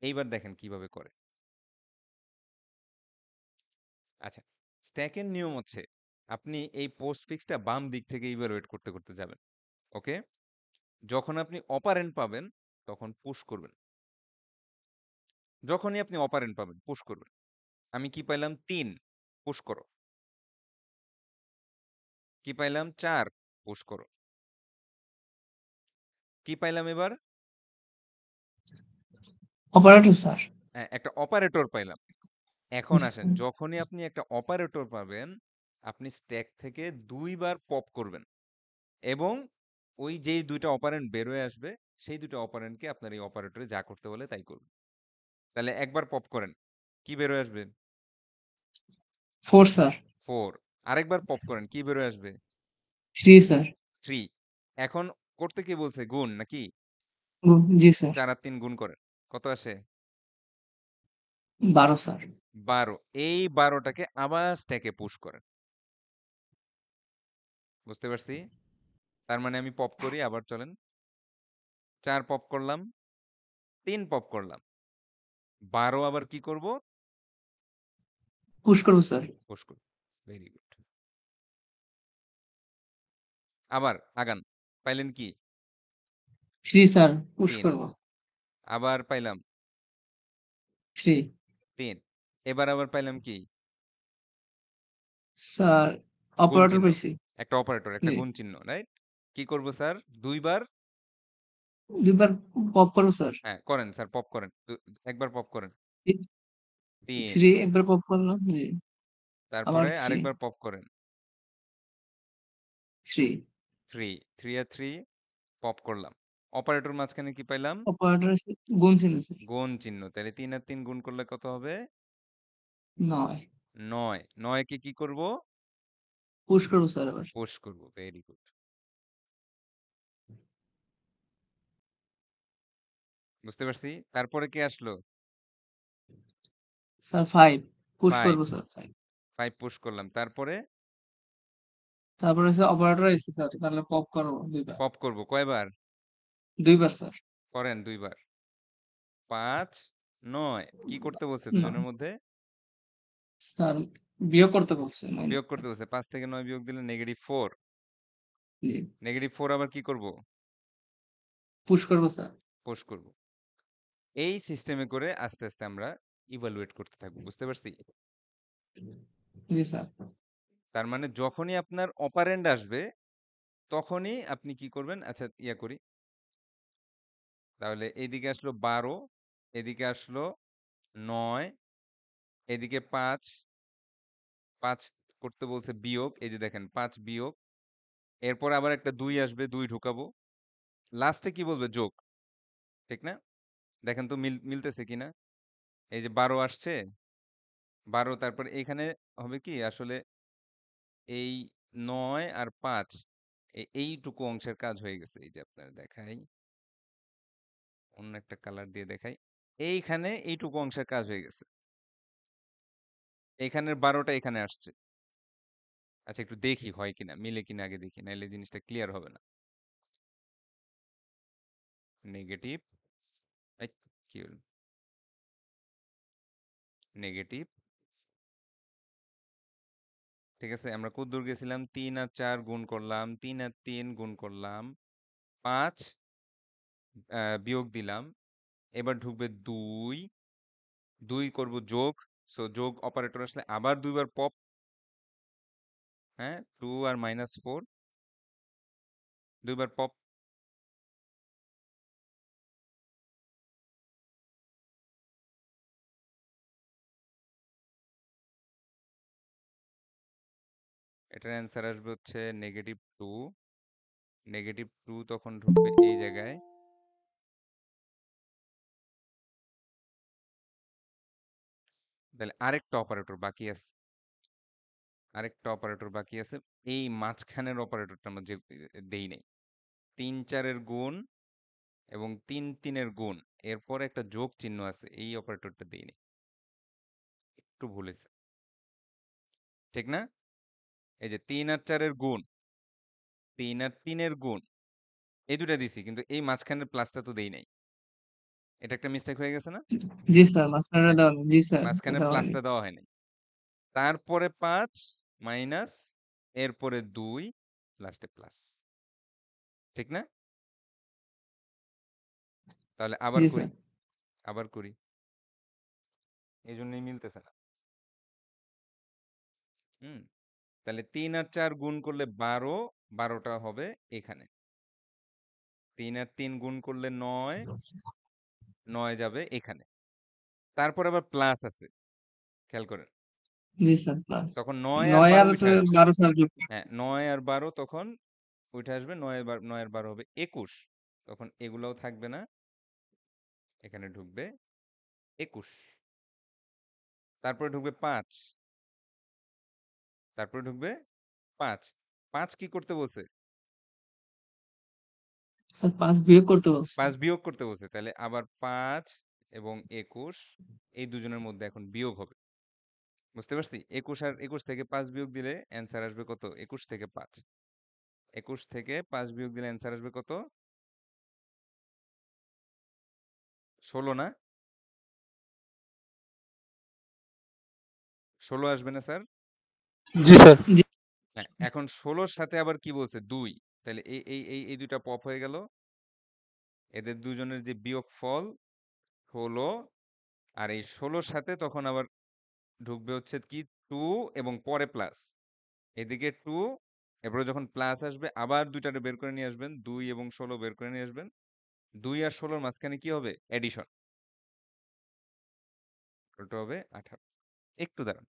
এইবার দেখেন কিভাবে করে। আচ্ছা, স্ট্যাকের নিয়ম হচ্ছে আপনি এই পোস্ট ফিক্সটা বাম দিক থেকে ইভালুয়েট করতে করতে যাবেন। ওকে, যখন আপনি অপারেন্ড পাবেন তখন পুশ করবেন। যখনই আপনি অপারেন্ড পাবেন পুশ করবেন। আমি কি পাইলাম 3, পুশ করো। কি পাইলাম 4, পুশ করো। কি পাইলাম এবার? Operator sir. হ্যাঁ, একটা অপারেটর পাইলাম। এখন আসেন, যখনই আপনি একটা অপারেটর পাবেন, আপনি স্ট্যাক থেকে 2 বার পপ করবেন এবং ওই যেই 2 টা অপারেন্ড বের হয়ে আসবে, সেই 2 টা অপারেন্ডকে আপনার এই অপারেটরে যা করতে বলে তাই করবেন। তাহলে একবার পপ করেন। কি বের হয়ে আসবে? 4 স্যার। 4। আরেকবার পপ করেন। কি বের হয়ে আসবে? 3 স্যার। 3। এখন করতে কি বলছে? গুণ নাকি? জি স্যার। 4 আর 3 গুণ করেন। কত আসে? 12 স্যার। 12। এই 12 টাকে আবার স্ট্যাকে পুশ করেন। বুঝতে পারছি? তার মানে আমি পপ করি, আবার চলেন। 4 পপ করলাম, 3 পপ করলাম। 12 আবার কি করব? পুশ করব স্যার। পুশ করব। Very good. আবার আগান। পাইলেন কি? 3 স্যার। পুশ 3। করব। আবার পাইলাম 3 3। এবার আবার পাইলাম কি? স্যার। গুণ অপারেটর চিহ্ন। পাইছি। একটা অপারেটর, একটা জি। গুণ চিহ্ন, রাইট? কি করব স্যার? 2 বার? 2 বার পপ করব স্যার। হ্যাঁ, করেন স্যার, পপ করেন। একবার পপ করেন। 3। 3 একবার পপ করলাম। জি। আবার তারপরে 3। আরেকবার পপ করেন। 3 3। 3 আর 3 পপ করলাম। অপারেটর মাঝখানে কি পাইলাম? অপারেটর গুণ চিহ্ন স্যার। গুণ চিহ্ন। তাহলে 3 আর 3 গুণ করলে কত হবে? 9 9। 9 কে কি করব? পুশ করব স্যার আবার। পুশ করব। Very good. বুঝতে পারছি? তারপরে কি আসলো? Sir 5 push 5। করব স্যার 5। 5 পুশ করলাম। তারপরে তারপরে স্যার অপারেটর আইছে স্যার। তাহলে পপ করব 2 বার। পপ করব কয়বার? 2 বার স্যার। করেন 2 বার। 5, 9। কি করতে বলছে 9 দুজনের মধ্যে? স্যার বিয়োগ করতে বলছে বিয়োগ করতে মাইনাস। বলছে। 5 থেকে 9 বিয়োগ দিলে -4। জি। -4 আবার কি করব? পুশ করব স্যার। পুশ করব। এই সিস্টেমে করে আস্তে, আস্তে আমরা ইভালুয়েট করতে থাকবো। বুঝতে পারছি? জি স্যার। তার মানে যখনই আপনার অপারেন্ড আসবে, তখনই আপনি কি করবেন? আচ্ছা, ইয়া করি। তাহলে এইদিকে আসলো 12, এদিকে আসলো 9, এদিকে 5, 5 করতে বলছে বিয়োগ। এই যে দেখেন 5 বিয়োগ। এরপর আবার একটা 2 আসবে, 2 ঢুকাবো। লাস্টে কি বলবে? যোগ। ঠিক না? দেখেন তো মিলতেছে কিনা? এই যে 12 আসছে, 12, তারপর এখানে হবে কি আসলে এই 9 আর 5, এইটুকু অংশের কাজ হয়ে গেছে। এই যে আপনার দেখাই, অন্য একটা কালার দিয়ে দেখাই। এইখানে এইটুকু অংশের কাজ হয়ে গেছে। এইখানের 12টা এখানে আসছে। আচ্ছা, একটু দেখি হয় কিনা, মিলে কিনা আগে দেখি, নাইলে জিনিসটা ক্লিয়ার হবে না। নেগেটিভ, কি হলো? নেগেটিভ। ঠিক আছে, আমরা কতদূর গেছিলাম? 3 আর 4 গুণ করলাম, 3 আর 3 গুণ করলাম, 5 বিয়োগ দিলাম। এবার ঢুকবে 2, 2 করব যোগ। সো যোগ অপারেটর আসলে আবার 2 বার পপ। হ্যাঁ, 2 আর -4, 2 বার পপ। এটার অ্যান্সার আসবে হচ্ছে -2। -2 তখন ঢুকবে এই জায়গায়। তাহলে আরেকটা অপারেটর বাকি আছে। আরেকটা অপারেটর বাকি আছে। এই মাঝখানের অপারেটরটা আমরা যে দেই নাই। 3 4 এর গুণ এবং 3 3 এর গুণ, এরপর একটা যোগ চিহ্ন আছে, এই অপারেটরটা দিইনি, একটু ভুল হয়েছে, ঠিক না? এই যে 3 আর 4 এর গুণ, 3 আর 3 এর গুণ, এই দুটা দিছি, কিন্তু এই মাঝখানের প্লাসটা তো দেই নাই। এটা একটা মিস্টেক হয়ে গেছে না? জি স্যার, মাঝখানে হ্যাঁ, দেওয়া নেই। জি স্যার, মাঝখানে দেওয়া নেই। প্লাসটা দেওয়া হয় নাই। তারপরে 5 মাইনাস, এরপরে 2, লাস্টে প্লাস, ঠিক না? তাহলে আবার জি করি, স্যার। আবার করি, এই জন্যই মিলতেছে না। হুম, তাহলে 3 আর 4 গুণ করলে 12, 12টা হবে এখানে। 3 আর 3 গুণ করলে 9, 9 যাবে এখানে। তারপর আবার প্লাস আছে, খেয়াল করেন। জি স্যার, প্লাস তখন 9 আর 9 12 আর উঠে আসবে। 12 স্যার যোগ। হ্যাঁ, 9 আর 12 তখন উঠে আসবে, 9 আর 12 হবে 21। তখন এগুলাও থাকবে না, এখানে ঢুকবে 21। তারপরে ঢুকবে 5, তারপরে ঢুকবে 5। 5 কি করতে বলছে? স্যার 5 বিয়োগ করতে বলছে। 5 বিয়োগ করতে বলছে। তাহলে আবার 5 এবং 21, এই দুজনের মধ্যে এখন বিয়োগ হবে। বুঝতে পারছি? 21 আর 21 থেকে 5 বিয়োগ দিলে অ্যান্সার আসবে কত? 21 থেকে 5। 21 থেকে 5 বিয়োগ দিলে অ্যান্সার আসবে কত? 16 না? 16 আসবে না স্যার? জি স্যার। জি হ্যাঁ, এখন 16 র সাথে আবার কি বলছে? 2। তাহলে এই দুইটা পপ হয়ে গেল। এদের দুজনের যে বিয়োগফল হলো, আর এই 16 র সাথে তখন আবার ঢুকবে হচ্ছে কি 2 এবং পরে প্লাস। এদিকে 2, এরপরে যখন প্লাস আসবে আবার দুইটারে বের করে নিয়ে আসবেন, 2 এবং 16 বের করে নিয়ে আসবেন। 2 আর 16 র মাঝখানে কি হবে? এডিশন। ওটা হবে 18। একটু দাঁড়ান।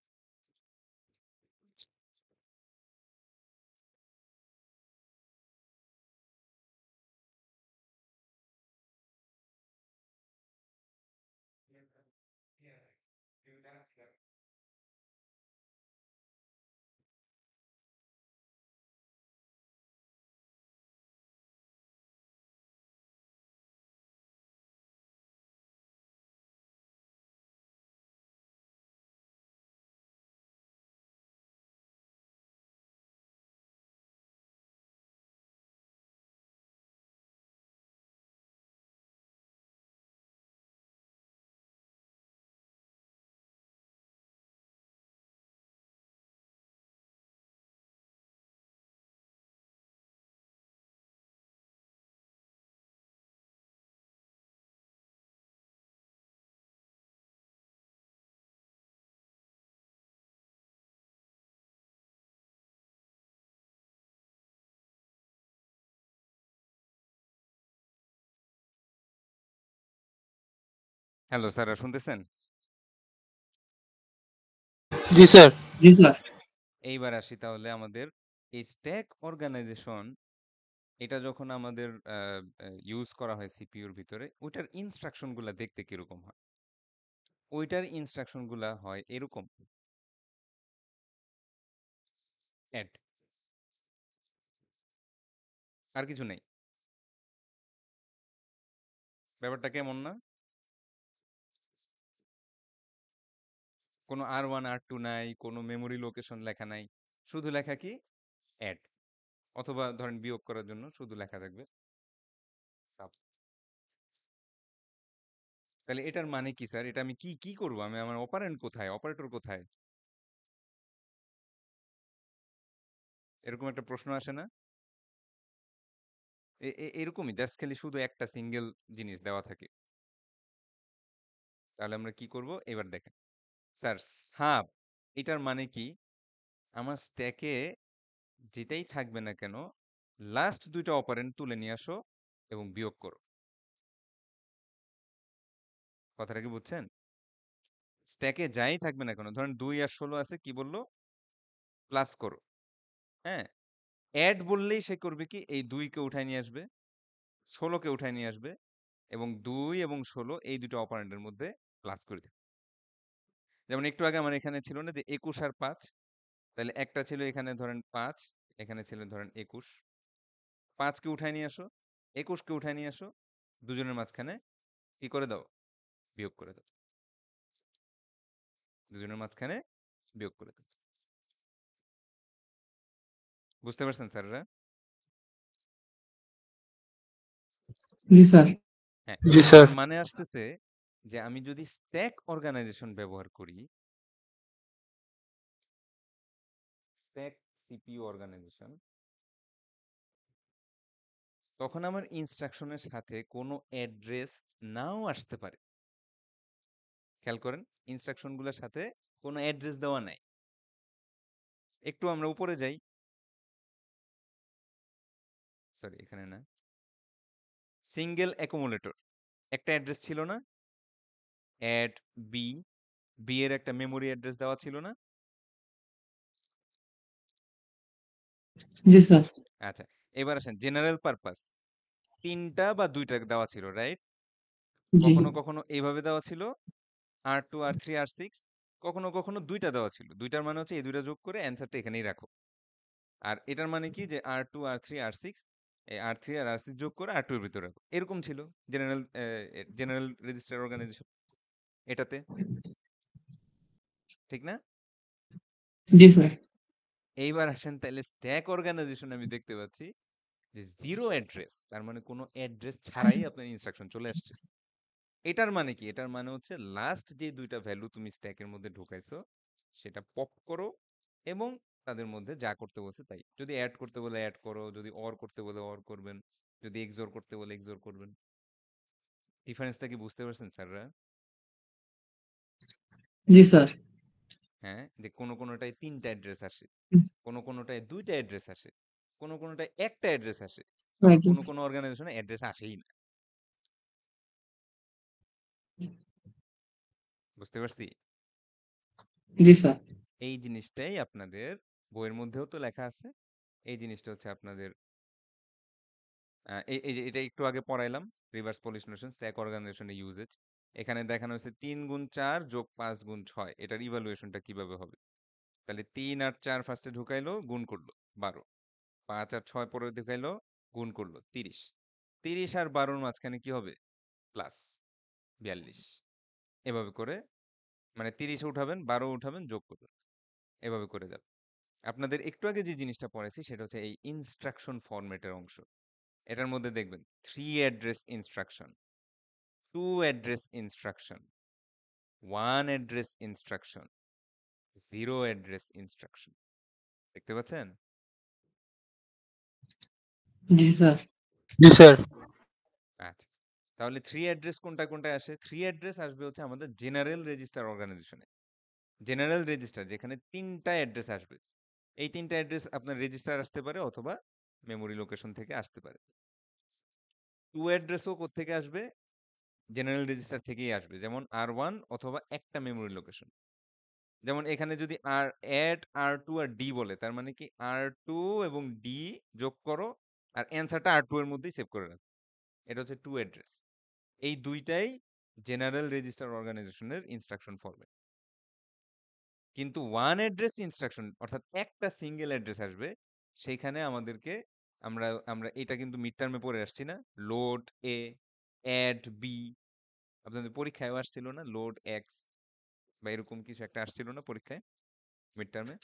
হ্যালো স্যার, শুনতেছেন? জি স্যার। জি স্যার। এইবার আসি তাহলে আমাদের এই স্ট্যাক অর্গানাইজেশন, এটা যখন আমাদের ইউজ করা হয় সিপিইউর ভিতরে, ওইটার ইনস্ট্রাকশন গুলা দেখতে কিরকম হয়? ওইটার ইনস্ট্রাকশন গুলা হয় এরকম: অ্যাড, আর কিছু নেই। ব্যাপারটা কেমন না? কোনো R1 R2 নাই, কোনো মেমোরি লোকেশন লেখা নাই, শুধু লেখা কি অ্যাড, অথবা ধরেন বিয়োগ করার জন্য শুধু লেখা থাকবে সাব। তাহলে এটার মানে কি স্যার? এটা আমি কি কি করবো? আমি আমার অপারেন্ড কোথায়, অপারেটর কোথায়? এরকম একটা প্রশ্ন আসে না? এরকমই জাস্ট খালি শুধু একটা সিঙ্গেল জিনিস দেওয়া থাকে। তাহলে আমরা কি করব এবার দেখেন স্যার। সাব, এটার মানে কি? আমার স্ট্যাকে যেটাই থাকবে না কেন, লাস্ট দুইটা অপারেন্ড তুলে নিয়ে আসো এবং বিয়োগ করো। কথাটা কি বুঝছেন? স্ট্যাকে যাই থাকবে না কেন, ধরেন 2 আর 16 আছে, কি বললো? প্লাস করো। হ্যাঁ, অ্যাড বললেই সে করবে কি, এই 2 কে উঠায় নিয়ে আসবে, 16 কে উঠায় নিয়ে আসবে, এবং 2 এবং 16 এই দুটো অপারেন্ডের মধ্যে প্লাস করে দেবে। যেমন একটু আগে আমার এখানে ছিল না যে 21 আর 5, তাহলে একটা ছিল এখানে ধরেন 5, এখানে ছিল ধরেন 21, 5 কে উঠায় নিয়ে আসো, 21 কে উঠায় নিয়ে আসো, দুজনের মাঝখানে কি করে দাও? বিয়োগ করে দাও। দুজনের মাঝখানে বিয়োগ করে দাও। বুঝতে পারছেন স্যাররা? জি স্যার। হ্যাঁ, জি স্যার। তার মানে আসতেছে যে আমি যদি স্ট্যাক অর্গানাইজেশন ব্যবহার করি, স্ট্যাক সিপিইউ অর্গানাইজেশন, তখন আমার ইনস্ট্রাকশনের সাথে কোনো অ্যাড্রেস নাও আসতে পারে। খেয়াল করেন, ইনস্ট্রাকশনগুলোর সাথে কোনো অ্যাড্রেস দেওয়া নাই। একটু আমরা উপরে যাই, সরি এখানে না, সিঙ্গেল অ্যাকুমুলেটর একটা অ্যাড্রেস ছিল না? অ্যাড বি, বি এর একটা মেমোরি অ্যাড্রেস দেওয়া ছিল না? জি স্যার। আচ্ছা, এবার আসেন জেনারেল পারপাস, 3টা বা 2টা দেওয়া ছিল, রাইট? জি কখনো কখনো এইভাবে দেওয়া ছিল, R2 R3 R6, কখনো কখনো 2টা দেওয়া ছিল। 2টার মানে হচ্ছে এই 2টা যোগ করে অ্যান্সারটা এখানেই রাখো। আর এটার মানে কি যে R2 R3 R6, এই R3 আর R6 যোগ করে R2 এর ভিতরে রাখো। এরকম ছিল জেনারেল জেনারেল রেজিস্টার অর্গানাইজেশন এটাতে, ঠিক না? জি স্যার। এইবার আসেন তাহলে স্ট্যাক অর্গানাইজেশন আমি দেখতে পাচ্ছি যে জিরো অ্যাড্রেস, তার মানে কোনো অ্যাড্রেস ছাড়াই আপনার ইনস্ট্রাকশন চলে আসছে। এটার মানে কি? এটার মানে হচ্ছে লাস্ট যে 2টা ভ্যালু তুমি স্ট্যাকের মধ্যে ঢুকাইছো সেটা পপ করো এবং তাদের মধ্যে যা করতে বলছে তাই। যদি অ্যাড করতে বলে অ্যাড করো, যদি অর করতে বলে অর করবেন, যদি এক্সঅর করতে বলে এক্সঅর করবেন। ডিফারেন্সটা কি বুঝতে পারছেন স্যাররা? জি স্যার। হ্যাঁ, যে কোনো কোনোটায় 3টা অ্যাড্রেস আসে, কোনো কোনোটায় 2টা অ্যাড্রেস আসে, কোনো কোনোটায় একটা অ্যাড্রেস আসে, আবার কোনো কোনো অর্গানাইজেশনে অ্যাড্রেস আসেই না। বুঝতে পারছি? জি স্যার। এই জিনিসটাই আপনাদের বইয়ের মধ্যেও তো লেখা আছে। এই জিনিসটা হচ্ছে আপনাদের এই যে এটা একটু আগে পড়াইলাম, রিভার্স পলিশ নোশন স্ট্যাক অর্গানাইজেশনের ইউজেজ। এখানে দেখানো হয়েছে 3 গুণ 4 যোগ 5 গুণ 6, এটার ইভালুয়েশনটা কিভাবে হবে। তাহলে 3 আর 4 ফার্স্টে ঢুকাইলো, গুণ করলো 12, 5 আর 6 পরে ঢুকাইলো, গুণ করলো 30, 30 আর 12-র মাঝখানে কি হবে? প্লাস 42। এভাবে করে, মানে 30 উঠাবেন, 12 উঠাবেন, যোগ করবেন, এভাবে করে যাবে। আপনাদের একটু আগে যে জিনিসটা পড়াইছি সেটা হচ্ছে এই ইনস্ট্রাকশন ফরম্যাটের অংশ। এটার মধ্যে দেখবেন 3 address instruction, 2 address instruction, 1 address instruction, 0 address instruction. দেখতে পাচ্ছেন? জি স্যার। জি স্যার। আচ্ছা, তাহলে 3 অ্যাড্রেস কোনটায় কোনটায় আসে? 3 অ্যাড্রেস আসবে হচ্ছে আমাদের জেনারেল রেজিস্টার অর্গানাইজেশনে। জেনারেল রেজিস্টার যেখানে 3টা অ্যাড্রেস আসবে। এই 3টা অ্যাড্রেস আপনার রেজিস্টার আসতে পারে অথবা মেমোরি লোকেশন থেকে আসতে পারে। 2 অ্যাড্রেসও কোত্থেকে আসবে? জেনারেল রেজিস্টার থেকেই আসবে, যেমন R1 অথবা একটা মেমোরি লোকেশন। যেমন এখানে যদি add R2 আর D বলে, তার মানে কি R2 এবং D যোগ করো আর অ্যান্সারটা R2 এর মধ্যেই সেভ করে রাখো। এটা হচ্ছে 2 অ্যাড্রেস। এই দুইটাই জেনারেল রেজিস্টার অর্গানাইজেশনের ইনস্ট্রাকশন ফরম্যাট। কিন্তু 1 অ্যাড্রেস ইনস্ট্রাকশন অর্থাৎ একটা সিঙ্গেল অ্যাড্রেস আসবে, সেইখানে আমাদেরকে আমরা আমরা এটা কিন্তু মিড টার্মে পড়ে আসছি না? লোড এ, অ্যাড বি, আপনাদের পরীক্ষায়ও আসছিল না? লোড এক্স বা এরকম কিছু একটা আসছিল না পরীক্ষায় মিড টার্মে?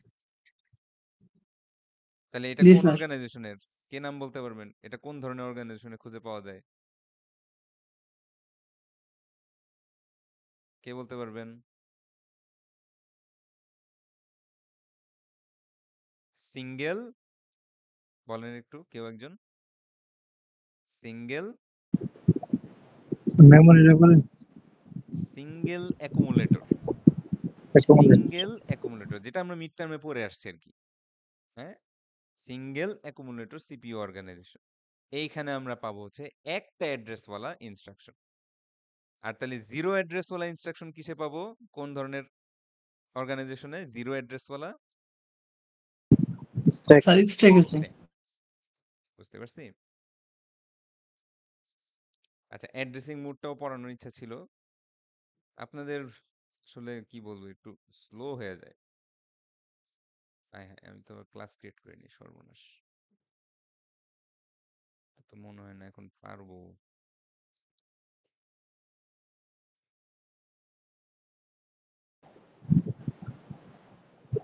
তাহলে এটা জি কোন স্যার। অর্গানাইজেশনের? কে নাম বলতে পারবেন? এটা কোন ধরনের অর্গানাইজেশনে খুঁজে পাওয়া যায়? কে বলতে পারবেন? সিঙ্গেল, বলেন একটু কেউ একজন। Single, memory reference single accumulator, accommodate. Single accumulator যেটা আমরা মিড টার্মে পড়ে আসছি আর কি। হ্যাঁ, সিঙ্গেল অ্যাকুমুলেটর সিপিইউ অর্গানাইজেশন। এইখানে আমরা পাবো হচ্ছে একটা অ্যাড্রেসওয়ালা ইনস্ট্রাকশন। আর তাহলে জিরো অ্যাড্রেসওয়ালা ইনস্ট্রাকশন কিসে পাবো? কোন ধরনের অর্গানাইজেশনে জিরো অ্যাড্রেসওয়ালা? স্ট্যাক। স্যার স্ট্যাক আছে। স্ট্যাক। বুঝতে পারছি? আচ্ছা, অ্যাড্রেসিং মোডটাও পড়ানোর ইচ্ছা ছিল আপনাদের, আসলে কি বলবো, একটু স্লো হয়ে যায়। হ্যাঁ হ্যাঁ, আমি তো ক্লাস ক্রিয়েট করিনি, সর্বনাশ। তো মনে হয় না এখন পারবো।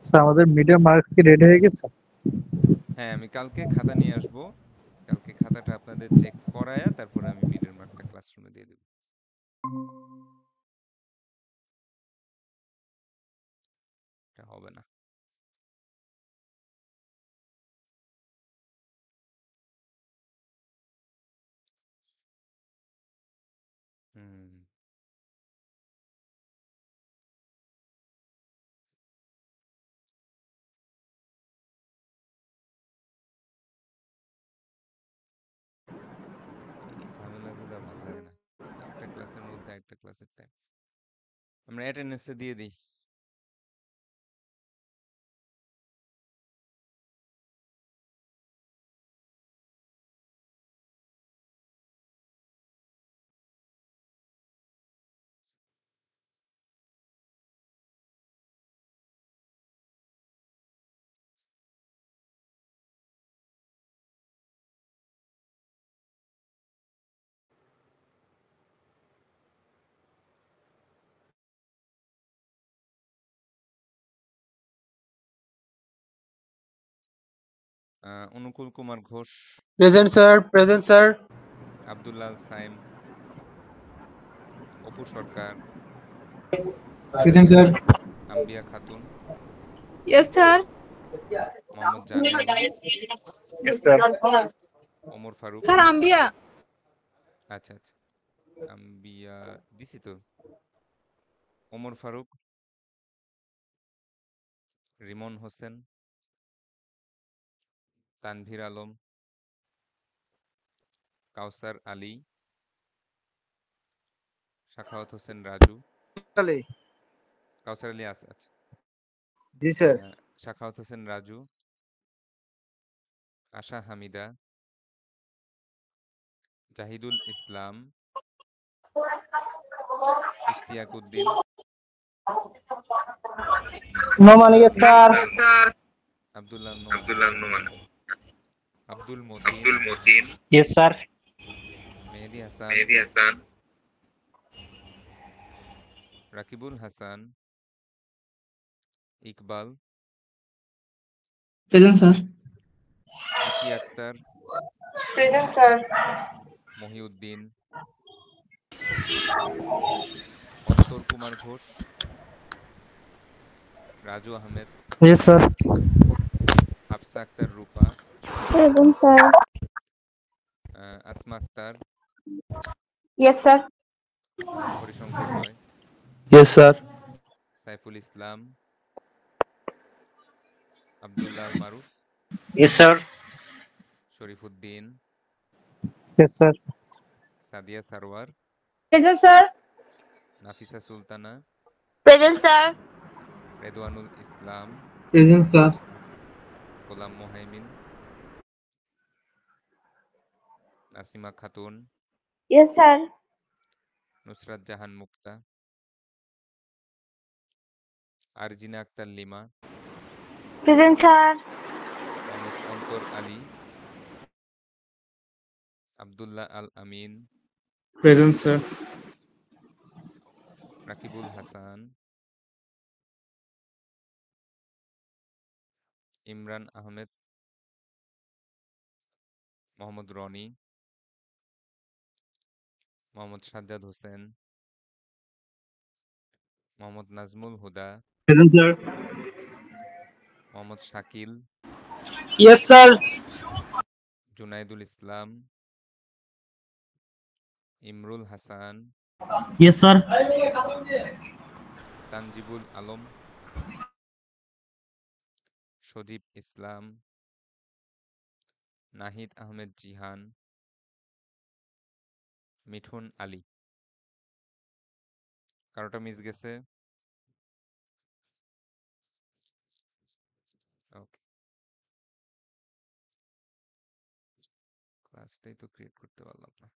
স্যার আমাদের মিডিয়াম মার্কস কি রেডি হয়ে গেছে? হ্যাঁ, আমি কালকে খাতা নিয়ে আসবো। কালকে খাতাটা আপনাদের চেক করায়া তারপরে আমি মিডের মার্কটা ক্লাসরুমে দিয়ে দেব। এটা হবে না। হুম। এই ঝামেলাগুলো ভালো লাগে না। একটা ক্লাসের মধ্যে একটা ক্লাসের টাইম। আমরা অ্যাটেন্ডেন্সে দিয়ে দিই। Anukul Kumar Ghosh, present sir, present sir. Abdullah Saim, Apu Sarkar, present sir. Ambiya Khatun, Yes, sir. Mohammad Jamiul, Yes, sir. Omar Faruk. Sir, Ambia. আচ্ছা আচ্ছা, আম্বিয়া দিছি তো। ওমর ফারুক, রিমন হোসেন, তানভীর আলম, কাউসার আলী, সাখাওয়াত হোসেন রাজু। কাউসার আলী আছে, আচ্ছা। জি স্যার। সাখাওয়াত হোসেন রাজু, আশা হামিদা, জাহিদুল ইসলাম, ইশতিয়াক উদ্দিন, নোমানিকের sir. Abdullah Noman, Abdul Motin, yes sir. Mehedi Hasan, Rakibul Hasan, Iqbal, Present, sir. Iti Akter, Present, sir. Mohiuddin, Antor Kumar Ghosh, Raju Ahmed, yes sir. Hafsa Akter Rupa, Present, sir. Asma Akter, Yes, sir. Harishankar Roy, yes sir. Saiful Islam, Abdullah Al Maruf, yes sir. Shorifuddin, yes sir. Sadia Sarwar, Present, sir. Nafisa Sultana, Present, sir. Redwanul Islam, Present, sir. Golam Mohaimin, Nasima Khatun, Yes, sir. Nusrat Jahan Mukta, Arjina Akter Lima, Present, sir. Mohammad Antor Ali, Abdullah Al Amin, present sir. Rakibul Hasan, Imran Ahmed, Mohammad Roni, Mohammad Sajjad Hossain, Mohammad Nazmul Huda, present sir. Mohammad Shakil, yes sir. Junaidul Islam, Imrul Hasan, yes sir. Tanjibul Alam, Sajib Islam, Nahid Ahmed Jihan, Mithun Ali. কারোটা miss গেছে? Okay, ক্লাসটাই তো create করতে পারলাম না।